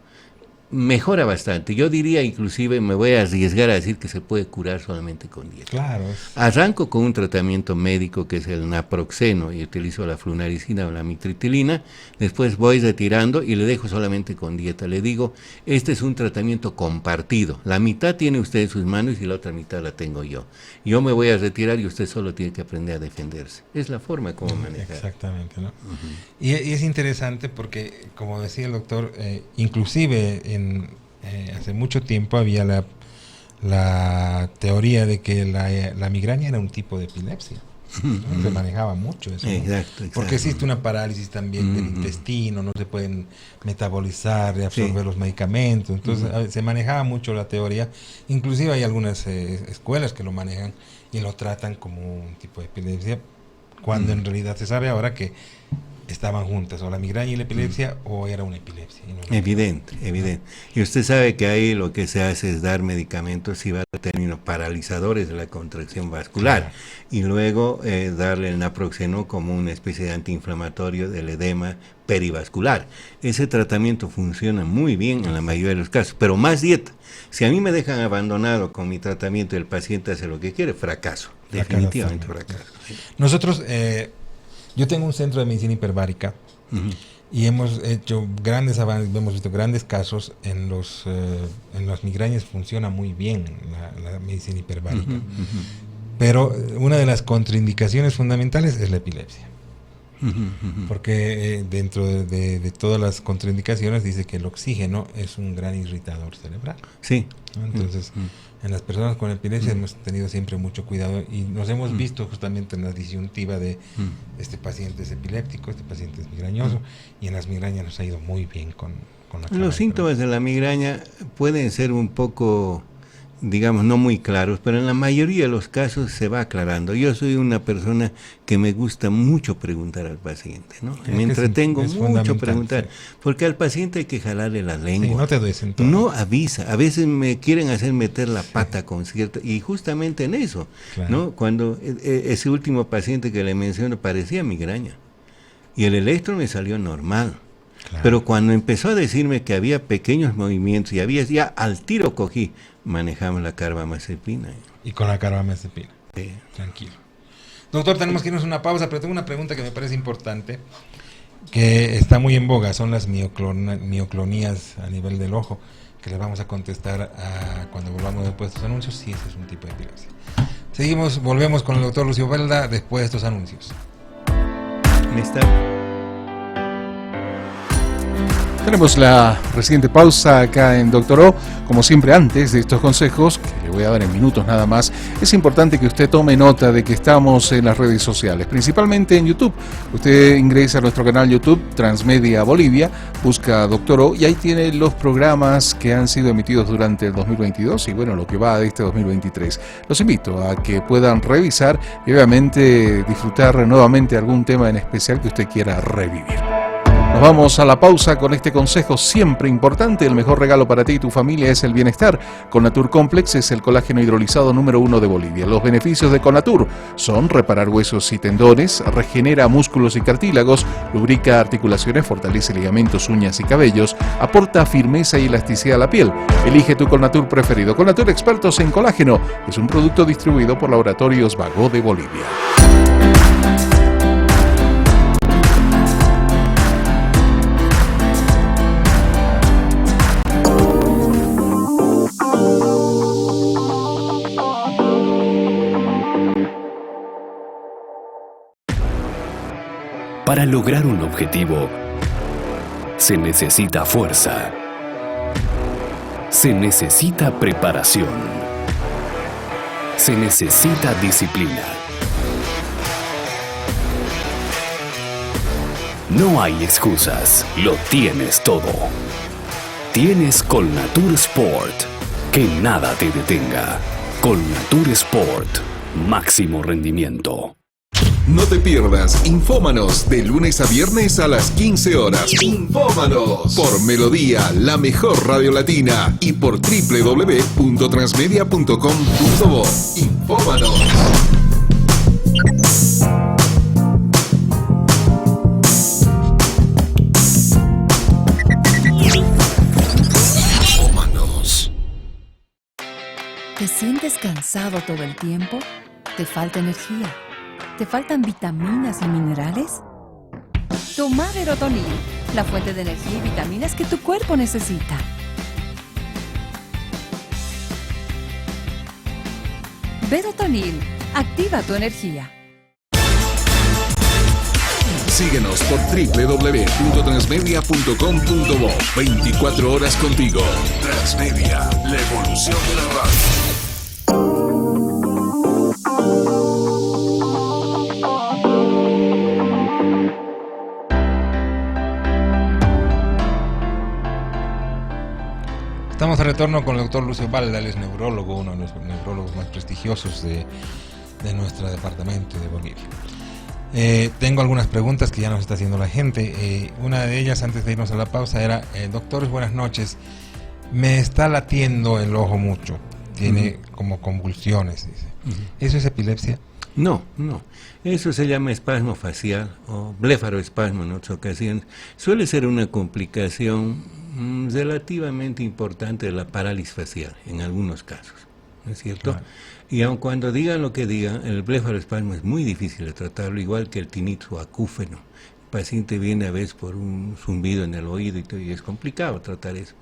Speaker 2: Mejora bastante. Yo diría, inclusive, me voy a arriesgar a decir que se puede curar solamente con dieta.
Speaker 1: Claro.
Speaker 2: Arranco con un tratamiento médico que es el naproxeno y utilizo la flunaricina o la mitritilina, después voy retirando y le dejo solamente con dieta. Le digo, este es un tratamiento compartido, la mitad tiene usted en sus manos y la otra mitad la tengo yo. Yo me voy a retirar y usted solo tiene que aprender a defenderse. Es la forma como manejar.
Speaker 1: Exactamente, ¿no? Y es interesante porque, como decía el doctor, inclusive hace mucho tiempo había la teoría de que la migraña era un tipo de epilepsia. ¿No? Se manejaba mucho eso, ¿no?
Speaker 2: Exacto.
Speaker 1: Porque existe una parálisis también del intestino, no se pueden metabolizar y absorber los medicamentos, entonces se manejaba mucho la teoría, inclusive hay algunas escuelas que lo manejan y lo tratan como un tipo de epilepsia, cuando en realidad se sabe ahora que estaban juntas, o la migraña y la epilepsia, o era una epilepsia. Y no una
Speaker 2: Evidente. Y usted sabe que ahí lo que se hace es dar medicamentos y va a términos paralizadores de la contracción vascular,
Speaker 1: Claro.
Speaker 2: y luego darle el naproxeno como una especie de antiinflamatorio del edema perivascular. Ese tratamiento funciona muy bien en la mayoría de los casos, pero más dieta. Si a mí me dejan abandonado con mi tratamiento y el paciente hace lo que quiere, fracaso. Definitivamente fracaso.
Speaker 1: Nosotros, yo tengo un centro de medicina hiperbárica y hemos hecho grandes avances, hemos visto grandes casos en las migrañas, funciona muy bien la medicina hiperbárica. Pero una de las contraindicaciones fundamentales es la epilepsia. Porque dentro de todas las contraindicaciones dice que el oxígeno es un gran irritador cerebral.
Speaker 2: Sí.
Speaker 1: ¿No? Entonces, en las personas con epilepsia hemos tenido siempre mucho cuidado y nos hemos visto justamente en la disyuntiva de este paciente es epiléptico, este paciente es migrañoso, y en las migrañas nos ha ido muy bien con la cara.
Speaker 2: Los síntomas de la migraña pueden ser un poco, digamos, no muy claros, pero en la mayoría de los casos se va aclarando. Yo soy una persona que me gusta mucho preguntar al paciente, ¿no? Me entretengo
Speaker 1: es
Speaker 2: mucho preguntar,
Speaker 1: sí.
Speaker 2: Porque al paciente hay que jalarle la lengua.
Speaker 1: Sí, no te duele todo.
Speaker 2: No avisa. A veces me quieren hacer meter la pata con cierta, y justamente en eso,
Speaker 1: Claro.
Speaker 2: ¿no? Cuando ese último paciente que le menciono parecía migraña y el electro me salió normal.
Speaker 1: Claro.
Speaker 2: Pero cuando empezó a decirme que había pequeños movimientos y había, ya al tiro cogí, manejamos la carbamazepina.
Speaker 1: Y con la carbamazepina.
Speaker 2: Sí.
Speaker 1: Tranquilo. Doctor, tenemos que irnos a una pausa, pero tengo una pregunta que me parece importante, que está muy en boga, son las mioclonías a nivel del ojo, que les vamos a contestar cuando volvamos después de estos anuncios, si ese es un tipo de epilepsia. Volvemos con el doctor Lucio Belda después de estos anuncios.
Speaker 3: Tenemos la reciente pausa acá en Doctor O. Como siempre, antes de estos consejos, que le voy a dar en minutos nada más, es importante que usted tome nota de que estamos en las redes sociales, principalmente en YouTube. Usted ingresa a nuestro canal YouTube, Transmedia Bolivia, busca Doctor O y ahí tiene los programas que han sido emitidos durante el 2022 y bueno, lo que va de este 2023. Los invito a que puedan revisar y obviamente disfrutar nuevamente algún tema en especial que usted quiera revivir. Nos vamos a la pausa con este consejo siempre importante. El mejor regalo para ti y tu familia es el bienestar. Conatur Complex es el colágeno hidrolizado número 1 de Bolivia. Los beneficios de Conatur son reparar huesos y tendones, regenera músculos y cartílagos, lubrica articulaciones, fortalece ligamentos, uñas y cabellos, aporta firmeza y elasticidad a la piel. Elige tu Conatur preferido. Conatur, expertos en colágeno, es un producto distribuido por Laboratorios Vago de Bolivia.
Speaker 7: Para lograr un objetivo, se necesita fuerza. Se necesita preparación. Se necesita disciplina. No hay excusas, lo tienes todo. Tienes Colnatur Sport, que nada te detenga. Colnatur Sport, máximo rendimiento.
Speaker 10: No te pierdas Infómanos de lunes a viernes a las 15 horas. Infómanos por Melodía, la mejor radio latina, y por www.transmedia.com.bo. Infómanos. Infómanos.
Speaker 11: ¿Te sientes cansado todo el tiempo? ¿Te falta energía? ¿Te faltan vitaminas y minerales? Toma Verotonil, la fuente de energía y vitaminas que tu cuerpo necesita. Verotonil, activa tu energía.
Speaker 10: Síguenos por www.transmedia.com.bo. 24 horas contigo. Transmedia, la evolución de la radio.
Speaker 1: Estamos de retorno con el doctor Lucio Belda, él es neurólogo, uno de los neurólogos más prestigiosos de nuestro departamento de Bolivia. Tengo algunas preguntas que ya nos está haciendo la gente. Una de ellas, antes de irnos a la pausa, era: doctores, buenas noches, me está latiendo el ojo mucho, tiene como convulsiones, dice. ¿Eso es epilepsia?
Speaker 2: No. Eso se llama espasmo facial o blefaroespasmo en otras ocasiones. Suele ser una complicación relativamente importante de la parálisis facial en algunos casos, ¿no es cierto? Claro. Y aun cuando digan lo que digan, el blefaroespasmo es muy difícil de tratarlo, igual que el tinnitus acúfeno. El paciente viene a veces por un zumbido en el oído y es complicado tratar eso.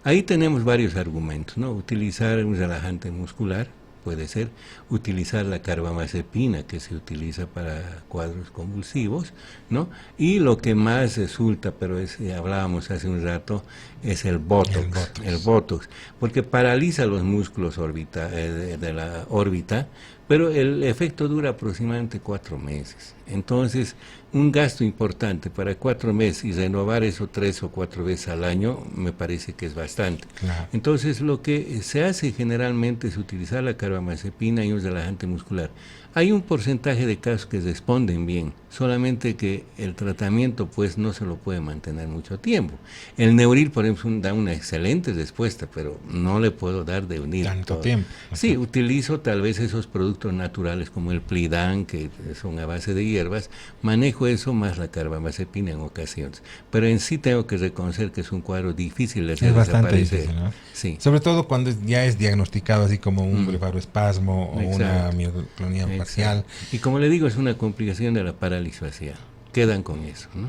Speaker 2: Ahí tenemos varios argumentos, ¿no? Utilizar un relajante muscular, puede ser, utilizar la carbamazepina que se utiliza para cuadros convulsivos, ¿no? Y lo que más resulta, pero hablábamos hace un rato, es el Botox, porque paraliza los músculos de la órbita, pero el efecto dura aproximadamente 4 meses. Entonces, un gasto importante para 4 meses y renovar eso 3 o 4 veces al año me parece que es bastante. Claro. Entonces, lo que se hace generalmente es utilizar la carbamazepina y un relajante muscular. Hay un porcentaje de casos que responden bien, solamente que el tratamiento pues no se lo puede mantener mucho tiempo. El Neuril, por ejemplo, da una excelente respuesta, pero no le puedo dar de unir
Speaker 1: tanto
Speaker 2: todo.
Speaker 1: Tiempo.
Speaker 2: Sí, utilizo tal vez esos productos naturales como el Plidan, que son a base de hierbas, manejo eso más la carbamazepina en ocasiones, pero en sí tengo que reconocer que es un cuadro difícil de hacer
Speaker 1: Es bastante
Speaker 2: desaparecer.
Speaker 1: difícil, ¿no?
Speaker 2: Sí.
Speaker 1: Sobre todo cuando ya es diagnosticado así como un blefaroespasmo o una mioclonía facial.
Speaker 2: Y como le digo, es una complicación de la parálisis facial. Quedan con eso, ¿no?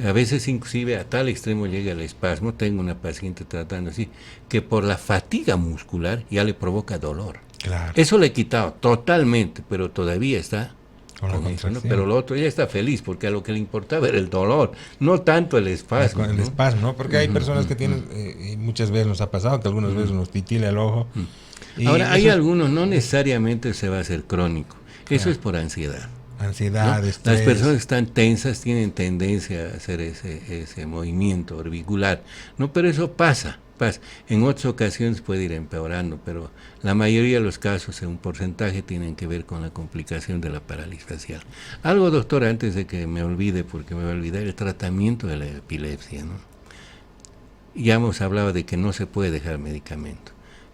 Speaker 2: A veces inclusive a tal extremo llega el espasmo. Tengo una paciente tratando así, que por la fatiga muscular ya le provoca dolor.
Speaker 1: Claro.
Speaker 2: Eso le he quitado totalmente, pero todavía está
Speaker 1: con
Speaker 2: eso, ¿no? Pero lo otro ya está feliz, porque a lo que le importaba era el dolor, no tanto el espasmo.
Speaker 1: El espasmo, ¿no? Porque hay personas que tienen, y muchas veces nos ha pasado, que algunas veces nos titila el ojo.
Speaker 2: Ahora, hay algunos, no necesariamente se va a hacer crónico. Eso es por ansiedad.
Speaker 1: Ansiedad,
Speaker 2: ¿no?
Speaker 1: estrés.
Speaker 2: Las personas que están tensas tienen tendencia a hacer ese movimiento orbicular, ¿no? Pero eso pasa. En otras ocasiones puede ir empeorando, pero la mayoría de los casos, en un porcentaje, tienen que ver con la complicación de la parálisis facial. Algo, doctor, antes de que me olvide, porque me voy a olvidar, el tratamiento de la epilepsia, ¿no? Ya hemos hablado de que no se puede dejar medicamento.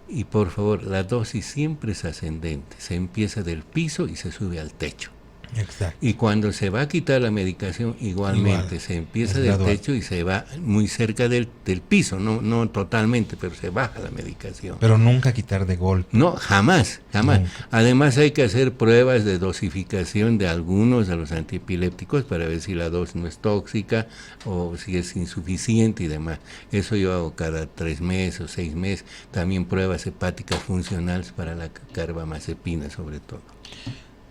Speaker 2: Y por favor, la dosis siempre es ascendente, se empieza del piso y se sube al techo.
Speaker 1: Exacto.
Speaker 2: Y cuando se va a quitar la medicación, igualmente se empieza del techo y se va muy cerca del piso, no totalmente, pero se baja la medicación.
Speaker 1: Pero nunca quitar de golpe.
Speaker 2: No, jamás.
Speaker 1: Nunca.
Speaker 2: Además hay que hacer pruebas de dosificación de algunos de los antiepilépticos para ver si la dosis no es tóxica o si es insuficiente y demás. Eso yo hago cada 3 meses o 6 meses. También pruebas hepáticas funcionales para la carbamazepina sobre todo.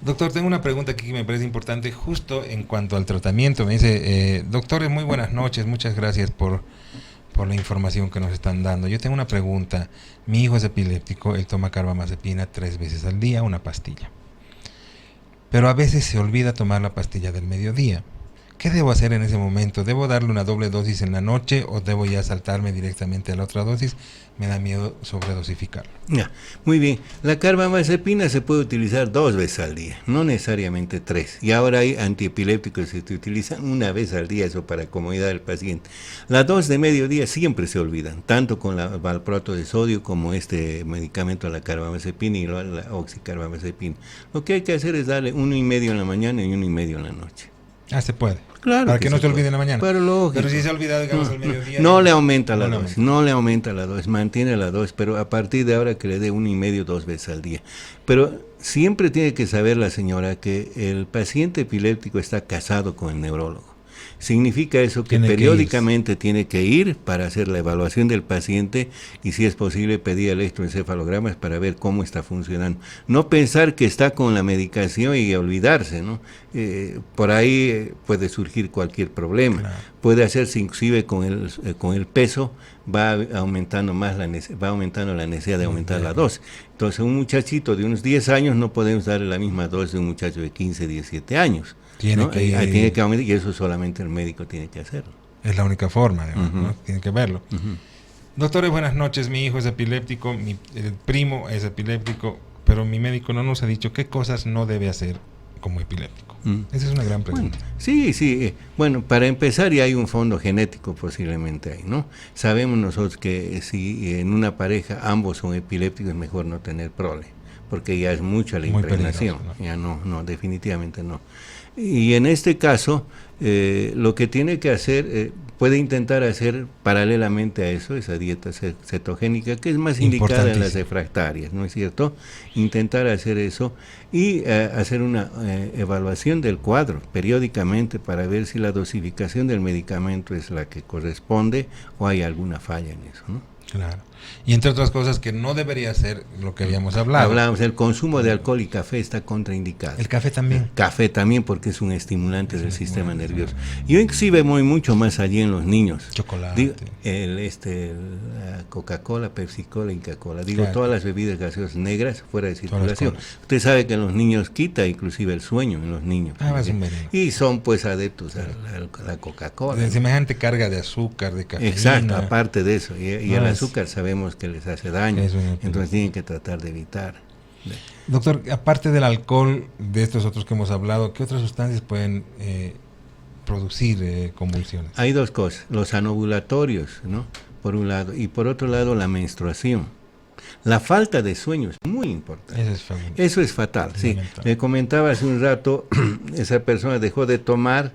Speaker 1: Doctor, tengo una pregunta aquí que me parece importante justo en cuanto al tratamiento. Me dice, doctores, muy buenas noches, muchas gracias por la información que nos están dando. Yo tengo una pregunta. Mi hijo es epiléptico, él toma carbamazepina 3 veces al día, una pastilla. Pero a veces se olvida tomar la pastilla del mediodía. ¿Qué debo hacer en ese momento? ¿Debo darle una doble dosis en la noche o debo ya saltarme directamente a la otra dosis? Me da miedo sobredosificarlo.
Speaker 2: Ya, muy bien. La carbamazepina se puede utilizar 2 veces al día, no necesariamente 3. Y ahora hay antiepilépticos que se utilizan 1 vez al día, eso para comodidad del paciente. Las 2 de mediodía siempre se olvidan, tanto con la valproato de sodio como este medicamento, la carbamazepina y la oxicarbamazepina. Lo que hay que hacer es darle 1,5 en la mañana y 1,5 en la noche.
Speaker 1: Ah, se puede.
Speaker 2: Claro.
Speaker 1: Para que no se olvide en la mañana.
Speaker 2: Pero
Speaker 1: si se olvida, digamos, al mediodía.
Speaker 2: No le aumenta la dosis, no le aumenta la dosis, mantiene la dosis, pero a partir de ahora que le dé 1,5, 2 veces al día. Pero siempre tiene que saber la señora que el paciente epiléptico está casado con el neurólogo. Significa eso que periódicamente tiene que ir para hacer la evaluación del paciente y si es posible pedir electroencefalogramas para ver cómo está funcionando. No pensar que está con la medicación y olvidarse, ¿no? Por ahí puede surgir cualquier problema. Claro. Puede hacerse inclusive con el peso, va aumentando la necesidad de aumentar la dosis. Entonces un muchachito de unos 10 años no podemos darle la misma dosis de un muchacho de 15, 17 años. Tiene que aumentar, y eso solamente el médico tiene que hacerlo.
Speaker 1: Es la única forma, además, ¿no? Tiene que verlo. Doctores, buenas noches. Mi hijo es epiléptico, el primo es epiléptico, pero mi médico no nos ha dicho qué cosas no debe hacer como epiléptico. Esa es una gran pregunta.
Speaker 2: Bueno, sí. Bueno, para empezar ya hay un fondo genético posiblemente ahí, ¿no? Sabemos nosotros que si en una pareja ambos son epilépticos es mejor no tener prole, porque ya es mucha la impregnación. Ya no, definitivamente no. Y en este caso, lo que tiene que hacer, puede intentar hacer paralelamente a eso, esa dieta cetogénica, que es más indicada en las refractarias, ¿no es cierto? Intentar hacer eso y hacer una evaluación del cuadro periódicamente para ver si la dosificación del medicamento es la que corresponde o hay alguna falla en eso, ¿no?
Speaker 1: Claro. Y entre otras cosas que no debería ser lo que habíamos hablado.
Speaker 2: Hablamos, el consumo de alcohol y café está contraindicado.
Speaker 1: ¿El café también?
Speaker 2: El café también porque es un estimulante del sistema nervioso. Yo inclusive voy mucho más allí en los niños.
Speaker 1: Chocolate.
Speaker 2: La Coca-Cola, Pepsi-Cola, Inca-Cola. Claro. Todas las bebidas gaseosas negras fuera de circulación. Usted sabe que en los niños quita inclusive el sueño en los niños. Y son pues adeptos a la Coca-Cola.
Speaker 1: De semejante carga de azúcar, de cafeína.
Speaker 2: Exacto, aparte de eso. Y el azúcar sabemos que les hace daño, entonces tienen que tratar de evitar.
Speaker 1: Doctor, aparte del alcohol, de estos otros que hemos hablado, ¿qué otras sustancias pueden producir convulsiones?
Speaker 2: Hay dos cosas, los anovulatorios, ¿no? Por un lado, y por otro lado la menstruación. La falta de sueño es muy importante. Eso es fatal, sí. Me comentaba hace un rato, esa persona dejó de tomar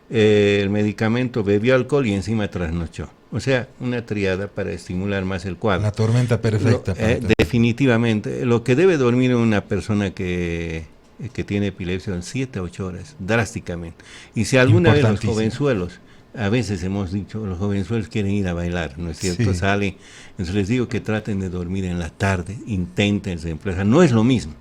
Speaker 2: el medicamento, bebió alcohol y encima trasnochó. O sea, una triada para estimular más el cuadro.
Speaker 1: La tormenta perfecta.
Speaker 2: Definitivamente. Lo que debe dormir una persona que tiene epilepsia son 7 a 8 horas, drásticamente. Y si alguna vez los jovenzuelos, a veces hemos dicho, los jovenzuelos quieren ir a bailar, ¿no es cierto?
Speaker 1: Sí.
Speaker 2: Salen, entonces les digo que traten de dormir en la tarde, intenten reemplazar. No es lo mismo,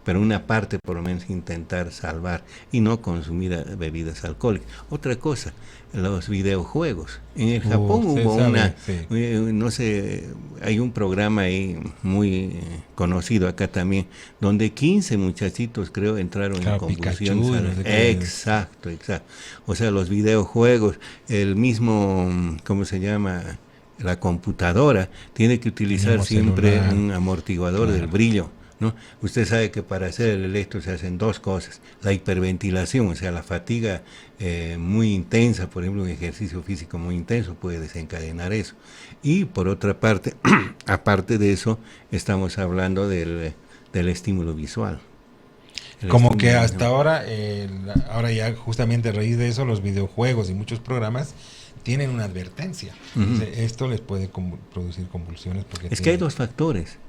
Speaker 2: pero una parte por lo menos intentar salvar y no consumir bebidas alcohólicas. Otra cosa, los videojuegos. En el Japón hubo no sé, hay un programa ahí muy conocido acá también, donde 15 muchachitos creo entraron en convulsión. Exacto. O sea, los videojuegos, el mismo, ¿cómo se llama? La computadora tiene que utilizar siempre un amortiguador del brillo, ¿no? Usted sabe que para hacer el electro se hacen dos cosas: la hiperventilación, o sea, la fatiga muy intensa, por ejemplo, un ejercicio físico muy intenso puede desencadenar eso. Y por otra parte, aparte de eso, estamos hablando del estímulo visual.
Speaker 1: Como que hasta ahora, ahora ya justamente a raíz de eso, los videojuegos y muchos programas tienen una advertencia. Entonces, esto les puede producir convulsiones. Porque
Speaker 2: que hay dos factores.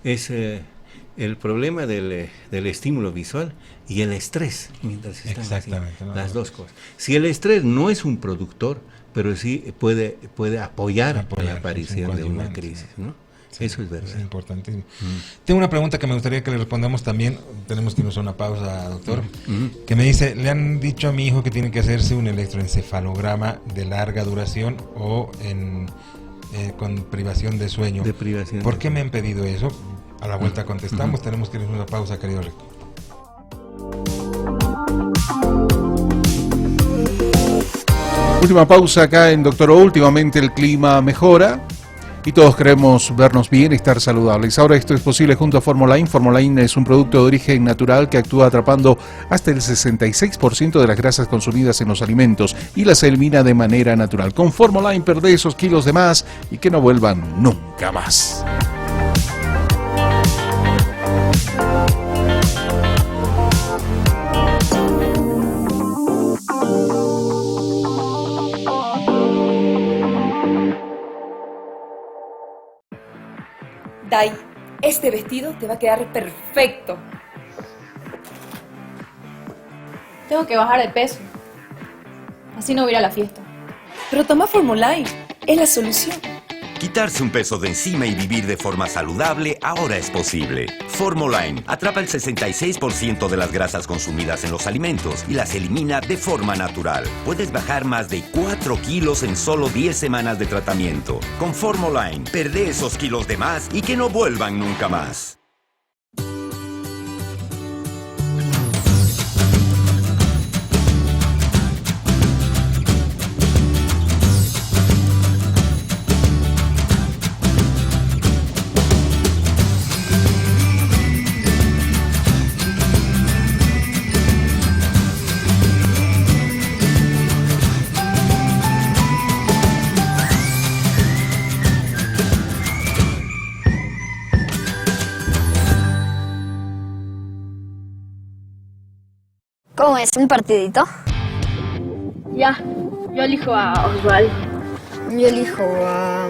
Speaker 2: Es el problema del estímulo visual y el estrés, mientras están haciendo las dos cosas. Si el estrés no es un productor, pero sí puede apoyar la aparición de una crisis, ¿no? Sí, eso es verdad.
Speaker 1: Es importantísimo. Tengo una pregunta que me gustaría que le respondamos también. Tenemos que irnos a una pausa, doctor. Que me dice, le han dicho a mi hijo que tiene que hacerse un electroencefalograma de larga duración o con privación de sueño. ¿Por qué me han pedido eso? A la vuelta contestamos. Tenemos que ir a una pausa, querido Rico.
Speaker 3: Última pausa acá en Doctor O. Últimamente el clima mejora y todos queremos vernos bien, estar saludables. Ahora esto es posible junto a Formoline. Formoline es un producto de origen natural que actúa atrapando hasta el 66% de las grasas consumidas en los alimentos y las elimina de manera natural. Con Formoline perdé esos kilos de más y que no vuelvan nunca más.
Speaker 6: Dai, este vestido te va a quedar perfecto.
Speaker 8: Tengo que bajar de peso. Así no voy a ir a la fiesta.
Speaker 6: Pero toma Formoline, es la solución.
Speaker 9: Quitarse un peso de encima y vivir de forma saludable ahora es posible. Formoline atrapa el 66% de las grasas consumidas en los alimentos y las elimina de forma natural. Puedes bajar más de 4 kilos en solo 10 semanas de tratamiento. Con Formoline, perdé esos kilos de más y que no vuelvan nunca más.
Speaker 12: ¿Cómo es? ¿Un partidito?
Speaker 8: Ya, yo elijo a Osvaldo.
Speaker 12: Yo elijo a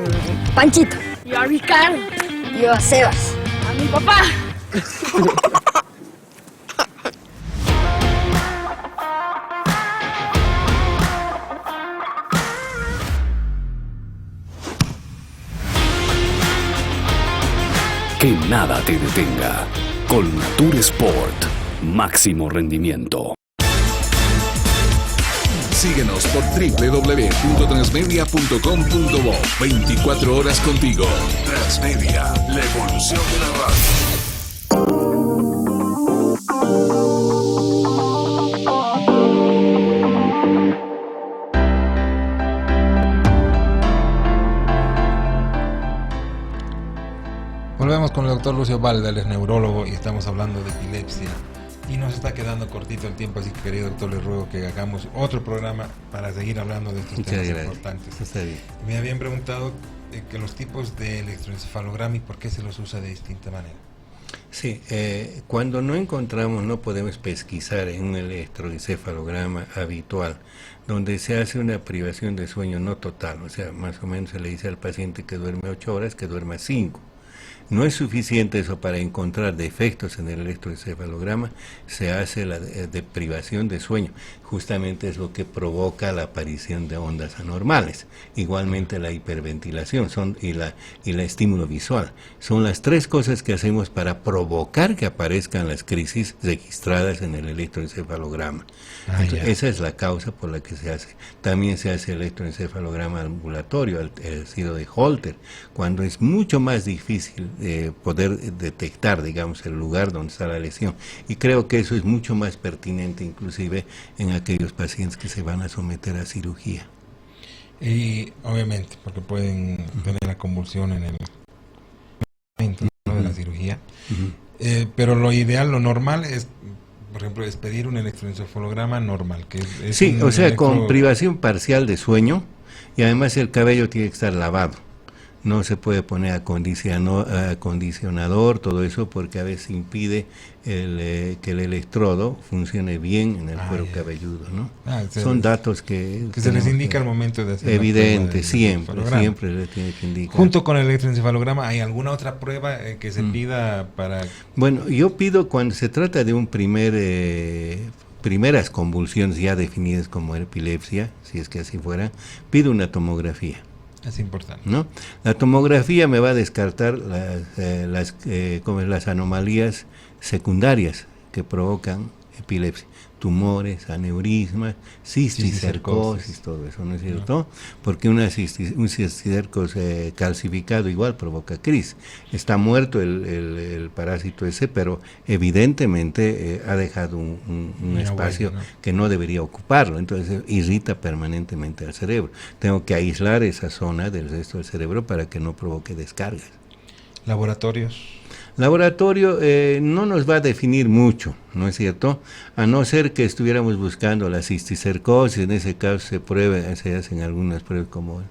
Speaker 12: Panchito.
Speaker 8: Yo a Ricardo.
Speaker 12: Yo a Sebas.
Speaker 8: A mi papá.
Speaker 7: Que nada te detenga. Con Natur Sport, máximo rendimiento.
Speaker 10: Síguenos por www.transmedia.com.bo. 24 horas contigo. Transmedia, la evolución de la radio.
Speaker 1: Volvemos con el doctor Lucio Balda, él es neurólogo y estamos hablando de epilepsia. Y nos está quedando cortito el tiempo, así que querido doctor, le ruego que hagamos otro programa para seguir hablando de estos temas importantes.
Speaker 2: Está bien.
Speaker 1: Me habían preguntado que los tipos de electroencefalograma y por qué se los usa de distinta manera.
Speaker 2: Sí, cuando no encontramos, no podemos pesquisar en un electroencefalograma habitual, donde se hace una privación de sueño no total, o sea, más o menos se le dice al paciente que duerme 8 horas, que duerma 5. No es suficiente eso para encontrar defectos en el electroencefalograma, se hace la deprivación de sueño, justamente es lo que provoca la aparición de ondas anormales. Igualmente la hiperventilación y la estímulo visual. Son las 3 cosas que hacemos para provocar que aparezcan las crisis registradas en el electroencefalograma. Entonces, esa es la causa por la que se hace. También se hace electroencefalograma ambulatorio, el ácido de Holter, cuando es mucho más difícil poder detectar, digamos, el lugar donde está la lesión. Y creo que eso es mucho más pertinente, inclusive en aquellos pacientes que se van a someter a cirugía.
Speaker 1: Y obviamente, porque pueden tener la convulsión en el momento de la cirugía. Pero lo ideal, lo normal es, por ejemplo, es pedir un electroencefalograma normal. Que es
Speaker 2: sí, o sea, con privación parcial de sueño, y además el cabello tiene que estar lavado. No se puede poner acondicionador, todo eso, porque a veces impide que el electrodo funcione bien en el cuero cabelludo, ¿no? Son datos que
Speaker 1: se les indica al momento de hacer
Speaker 2: evidente, siempre le tiene que indicar.
Speaker 1: Junto con el electroencefalograma, ¿hay alguna otra prueba que se pida para...?
Speaker 2: Bueno, yo pido cuando se trata de un primeras convulsiones ya definidas como epilepsia, si es que así fuera, pido una tomografía.
Speaker 1: Es importante,
Speaker 2: ¿no? La tomografía me va a descartar las anomalías secundarias que provocan epilepsia, tumores, aneurismas, cisticercosis, todo eso, ¿no es cierto? Porque un cisticercos calcificado igual provoca crisis. Está muerto el parásito ese, pero evidentemente ha dejado un espacio que no debería ocuparlo, entonces irrita permanentemente al cerebro. Tengo que aislar esa zona del resto del cerebro para que no provoque descargas.
Speaker 1: ¿Laboratorios?
Speaker 2: Laboratorio no nos va a definir mucho, ¿no es cierto? A no ser que estuviéramos buscando la cisticercosis, en ese caso se hacen algunas pruebas como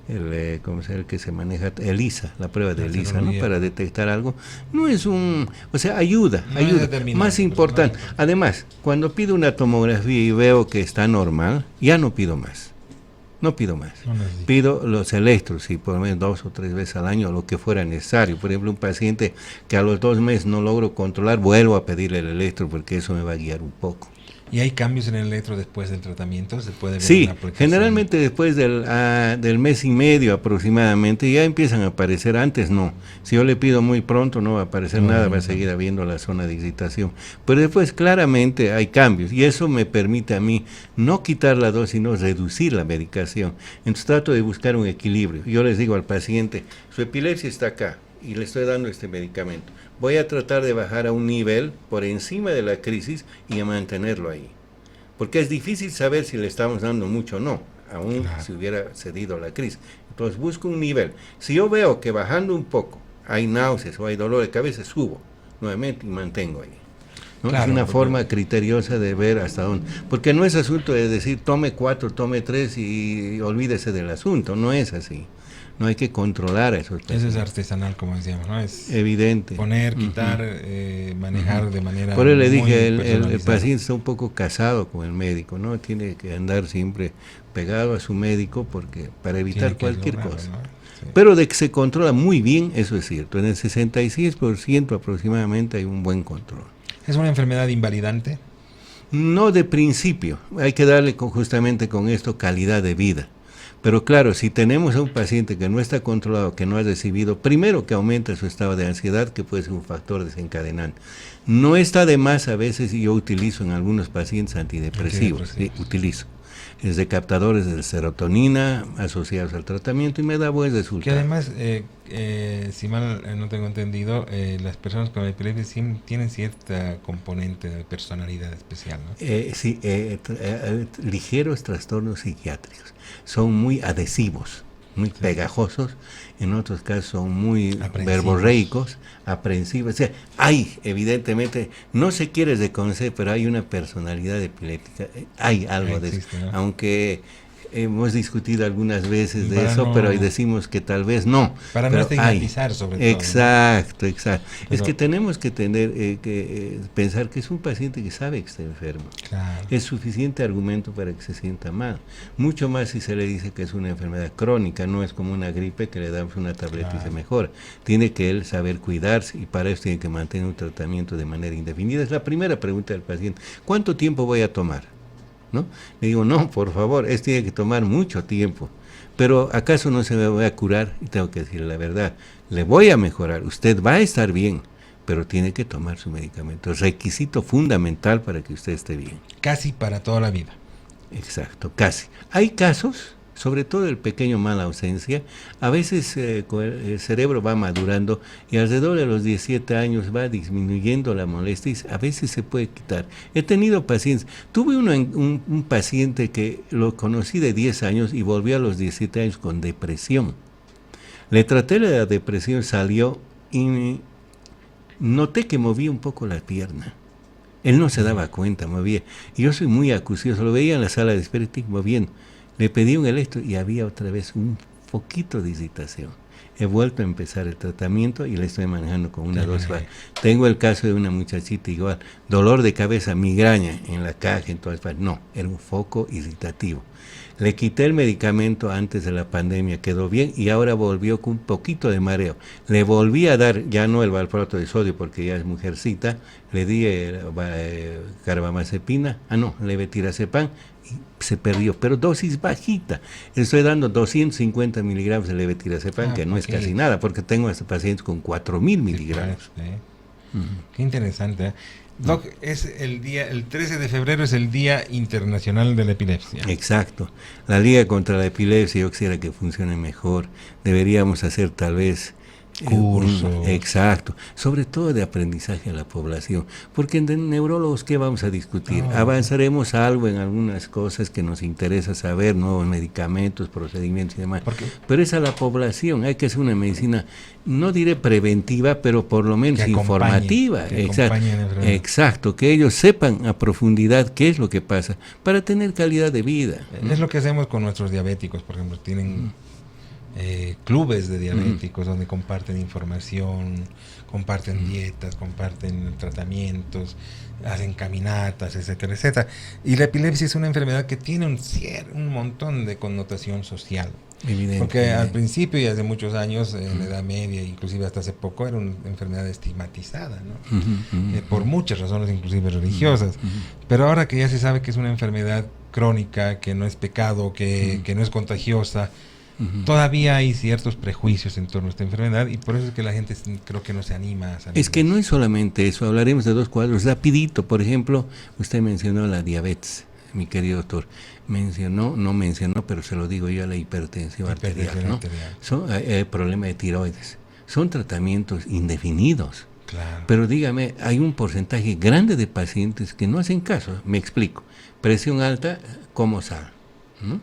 Speaker 2: el que se maneja, ELISA, la prueba de ELISA, ¿no? Para detectar algo. No es ayuda, más importante. Además, cuando pido una tomografía y veo que está normal, ya no pido más. No pido más. Pido los electros, y por lo menos 2 o 3 veces al año, lo que fuera necesario. Por ejemplo, un paciente que a los 2 meses no logro controlar, vuelvo a pedirle el electro porque eso me va a guiar un poco.
Speaker 1: ¿Y hay cambios en el electro después del tratamiento? ¿Se puede ver
Speaker 2: sí, generalmente después del mes y medio aproximadamente ya empiezan a aparecer, antes no. Si yo le pido muy pronto no va a aparecer nada, va a seguir habiendo la zona de excitación. Pero después claramente hay cambios y eso me permite a mí no quitar la dosis, sino reducir la medicación. Entonces trato de buscar un equilibrio. Yo les digo al paciente, su epilepsia está acá y le estoy dando este medicamento. Voy a tratar de bajar a un nivel por encima de la crisis y a mantenerlo ahí. Porque es difícil saber si le estamos dando mucho o no, aún si hubiera cedido la crisis. Entonces busco un nivel. Si yo veo que bajando un poco hay náuseas o hay dolor de cabeza, subo nuevamente y mantengo ahí. ¿No? Es una forma criteriosa de ver hasta dónde. Porque no es asunto de decir tome 4, tome 3 y olvídese del asunto. No es así. No hay que controlar eso.
Speaker 1: Eso es artesanal, como decíamos, ¿no? Es
Speaker 2: evidente.
Speaker 1: Poner, quitar, manejar de manera.
Speaker 2: Por eso le dije, el paciente está un poco casado con el médico, ¿no? Tiene que andar siempre pegado a su médico porque para evitar cualquier cosa. ¿No? Sí. Pero de que se controla muy bien, eso es cierto. En el 66% aproximadamente hay un buen control.
Speaker 1: ¿Es una enfermedad invalidante?
Speaker 2: No de principio. Hay que darle justamente con esto calidad de vida. Pero claro, si tenemos a un paciente que no está controlado, que no ha recibido, primero que aumenta su estado de ansiedad, que puede ser un factor desencadenante. No está de más a veces, y yo utilizo en algunos pacientes antidepresivos, sí, utilizo. Es de captadores de serotonina asociados al tratamiento y me da buen resultado.
Speaker 1: Que además, si mal no tengo entendido, las personas con epilepsia tienen cierta componente de personalidad especial, ¿no?
Speaker 2: Sí, ligeros trastornos psiquiátricos. Son muy adhesivos. muy pegajosos, en otros casos son muy
Speaker 1: Aprensivos.
Speaker 2: verborreicos, aprensivos. O sea, evidentemente, no se quiere reconocer, pero hay una personalidad epiléptica, hay algo de eso,
Speaker 1: ¿no?
Speaker 2: aunque hemos discutido algunas veces de
Speaker 1: Para
Speaker 2: eso,
Speaker 1: no,
Speaker 2: pero decimos que tal vez no.
Speaker 1: Para no estigmatizar, sobre todo.
Speaker 2: Exacto, exacto.
Speaker 1: Pero,
Speaker 2: es que tenemos que tener pensar que es un paciente que sabe que está enfermo.
Speaker 1: Claro.
Speaker 2: Es suficiente argumento para que se sienta mal. Mucho más si se le dice que es una enfermedad crónica, no es como una gripe que le damos una tableta y se mejora. Tiene que él saber cuidarse y para eso tiene que mantener un tratamiento de manera indefinida. Es la primera pregunta del paciente. ¿Cuánto tiempo voy a tomar? ¿No? Le digo, no, por favor, tiene que tomar mucho tiempo. Pero ¿acaso no se me va a curar? Y tengo que decirle la verdad, le voy a mejorar, usted va a estar bien, pero tiene que tomar su medicamento. Es requisito fundamental para que usted esté bien.
Speaker 1: Casi para toda la vida.
Speaker 2: Exacto, casi. Hay casos, sobre todo el pequeño mala ausencia, a veces el cerebro va madurando y alrededor de los 17 años va disminuyendo la molestia y a veces se puede quitar. He tenido pacientes, tuve un paciente que lo conocí de 10 años y volvió a los 17 años con depresión. Le traté de la depresión, salió y noté que movía un poco la pierna. Él no se daba cuenta, movía. Y yo soy muy acucioso, lo veía en la sala de espera y moviendo. Le pedí un electro y había otra vez un poquito de irritación. He vuelto a empezar el tratamiento y le estoy manejando con una dosis baja. Tengo el caso de una muchachita igual, dolor de cabeza, migraña en la caja, en todas partes. No, era un foco irritativo. Le quité el medicamento antes de la pandemia, quedó bien y ahora volvió con un poquito de mareo. Le volví a dar, ya no el valproato de sodio porque ya es mujercita, le di carbamazepina, levetiracepan, y se perdió, pero dosis bajita. Le estoy dando 250 miligramos de levetiracepan, que no es casi nada, porque tengo a estos pacientes con 4.000 miligramos.
Speaker 1: Qué interesante, ¿eh? Doc, es el 13 de febrero es el Día Internacional de la Epilepsia.
Speaker 2: Exacto. La Liga contra la Epilepsia, yo quisiera que funcione mejor. Deberíamos hacer tal vez
Speaker 1: cursos.
Speaker 2: Exacto. Sobre todo de aprendizaje a la población. Porque en neurólogos, ¿qué vamos a discutir? Avanzaremos algo en algunas cosas que nos interesa saber, nuevos medicamentos, procedimientos y demás. Pero es a la población. Hay que hacer una medicina, no diré preventiva, pero por lo menos informativa. Exacto. Que ellos sepan a profundidad qué es lo que pasa para tener calidad de vida.
Speaker 1: Es lo que hacemos con nuestros diabéticos, por ejemplo. Tienen clubes de diabéticos donde comparten información, comparten dietas, comparten tratamientos, hacen caminatas, etcétera, etcétera. Y la epilepsia es una enfermedad que tiene un montón de connotación social. Porque al principio y hace muchos años, en la Edad Media, inclusive hasta hace poco, era una enfermedad estigmatizada, ¿no? Por muchas razones, inclusive religiosas. Pero ahora que ya se sabe que es una enfermedad crónica, que no es pecado, que no es contagiosa, todavía hay ciertos prejuicios en torno a esta enfermedad y por eso es que la gente creo que no se anima a salir.
Speaker 2: Es que no es solamente eso, hablaremos de dos cuadros rapidito. Por ejemplo, usted mencionó la diabetes, mi querido doctor. No mencionó, pero se lo digo yo, la hipertensión arterial, ¿no? Son problema de tiroides. Son tratamientos indefinidos.
Speaker 1: Claro.
Speaker 2: Pero dígame, hay un porcentaje grande de pacientes que no hacen caso. Me explico. Presión alta, ¿cómo saben? ¿No?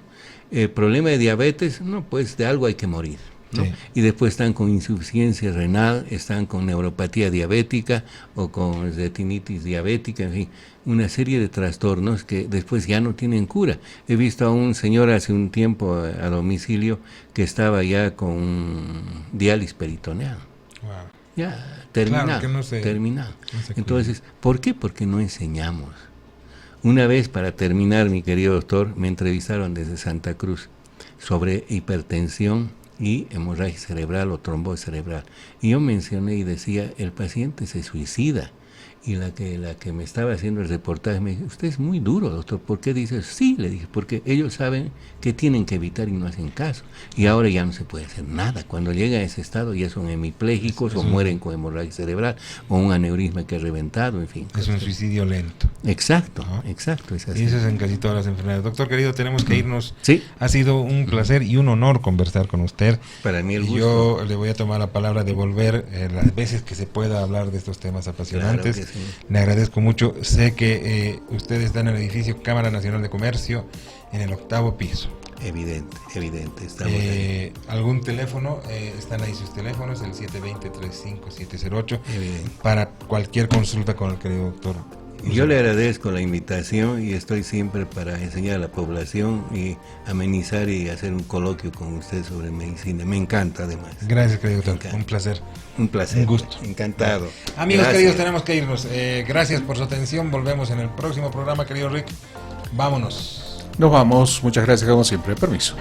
Speaker 2: Problema de diabetes, no, pues de algo hay que morir, ¿no? Sí. Y después están con insuficiencia renal, están con neuropatía diabética o con retinitis diabética, en fin, una serie de trastornos que después ya no tienen cura. He visto a un señor hace un tiempo a domicilio que estaba ya con diálisis peritoneal.
Speaker 1: Wow.
Speaker 2: Ya, terminal.
Speaker 1: Claro,
Speaker 2: terminal. Entonces, ¿por qué? Porque no enseñamos. Una vez, para terminar, mi querido doctor, me entrevistaron desde Santa Cruz sobre hipertensión y hemorragia cerebral o trombosis cerebral. Y yo mencioné y decía, el paciente se suicida. Y la que me estaba haciendo el reportaje me dijo, usted es muy duro, doctor, ¿por qué dice eso? Sí, le dije, porque ellos saben que tienen que evitar y no hacen caso. Y ahora ya no se puede hacer nada. Cuando llega a ese estado ya son hemipléjicos o mueren con hemorragia cerebral o un aneurisma que ha reventado, en fin.
Speaker 1: Es un suicidio lento.
Speaker 2: Exacto,
Speaker 1: ¿no?
Speaker 2: Exacto. Es así.
Speaker 1: Y eso es en casi todas las enfermedades. Doctor querido, tenemos que irnos.
Speaker 2: Sí.
Speaker 1: Ha sido un placer y un honor conversar con usted.
Speaker 2: Para mí el gusto.
Speaker 1: Yo le voy a tomar la palabra de volver las veces que se pueda hablar de estos temas apasionantes.
Speaker 2: Claro que sí.
Speaker 1: Le agradezco mucho. Sé que usted está en el edificio Cámara Nacional de Comercio, en el 8º piso.
Speaker 2: Evidente, estamos ahí.
Speaker 1: ¿Algún teléfono? Están ahí sus teléfonos, el 720-35708,
Speaker 2: Evidente.
Speaker 1: para cualquier consulta con el querido doctor.
Speaker 2: Yo le agradezco la invitación y estoy siempre para enseñar a la población y amenizar y hacer un coloquio con usted sobre medicina. Me encanta, además.
Speaker 1: Gracias, querido doctor. Un placer.
Speaker 2: Un placer.
Speaker 1: Un gusto.
Speaker 2: Encantado.
Speaker 1: Amigos
Speaker 2: Gracias.
Speaker 1: queridos, tenemos que irnos. Gracias por su atención. Volvemos en el próximo programa, querido Rick. Vámonos.
Speaker 3: Nos vamos. Muchas gracias como siempre. Permiso.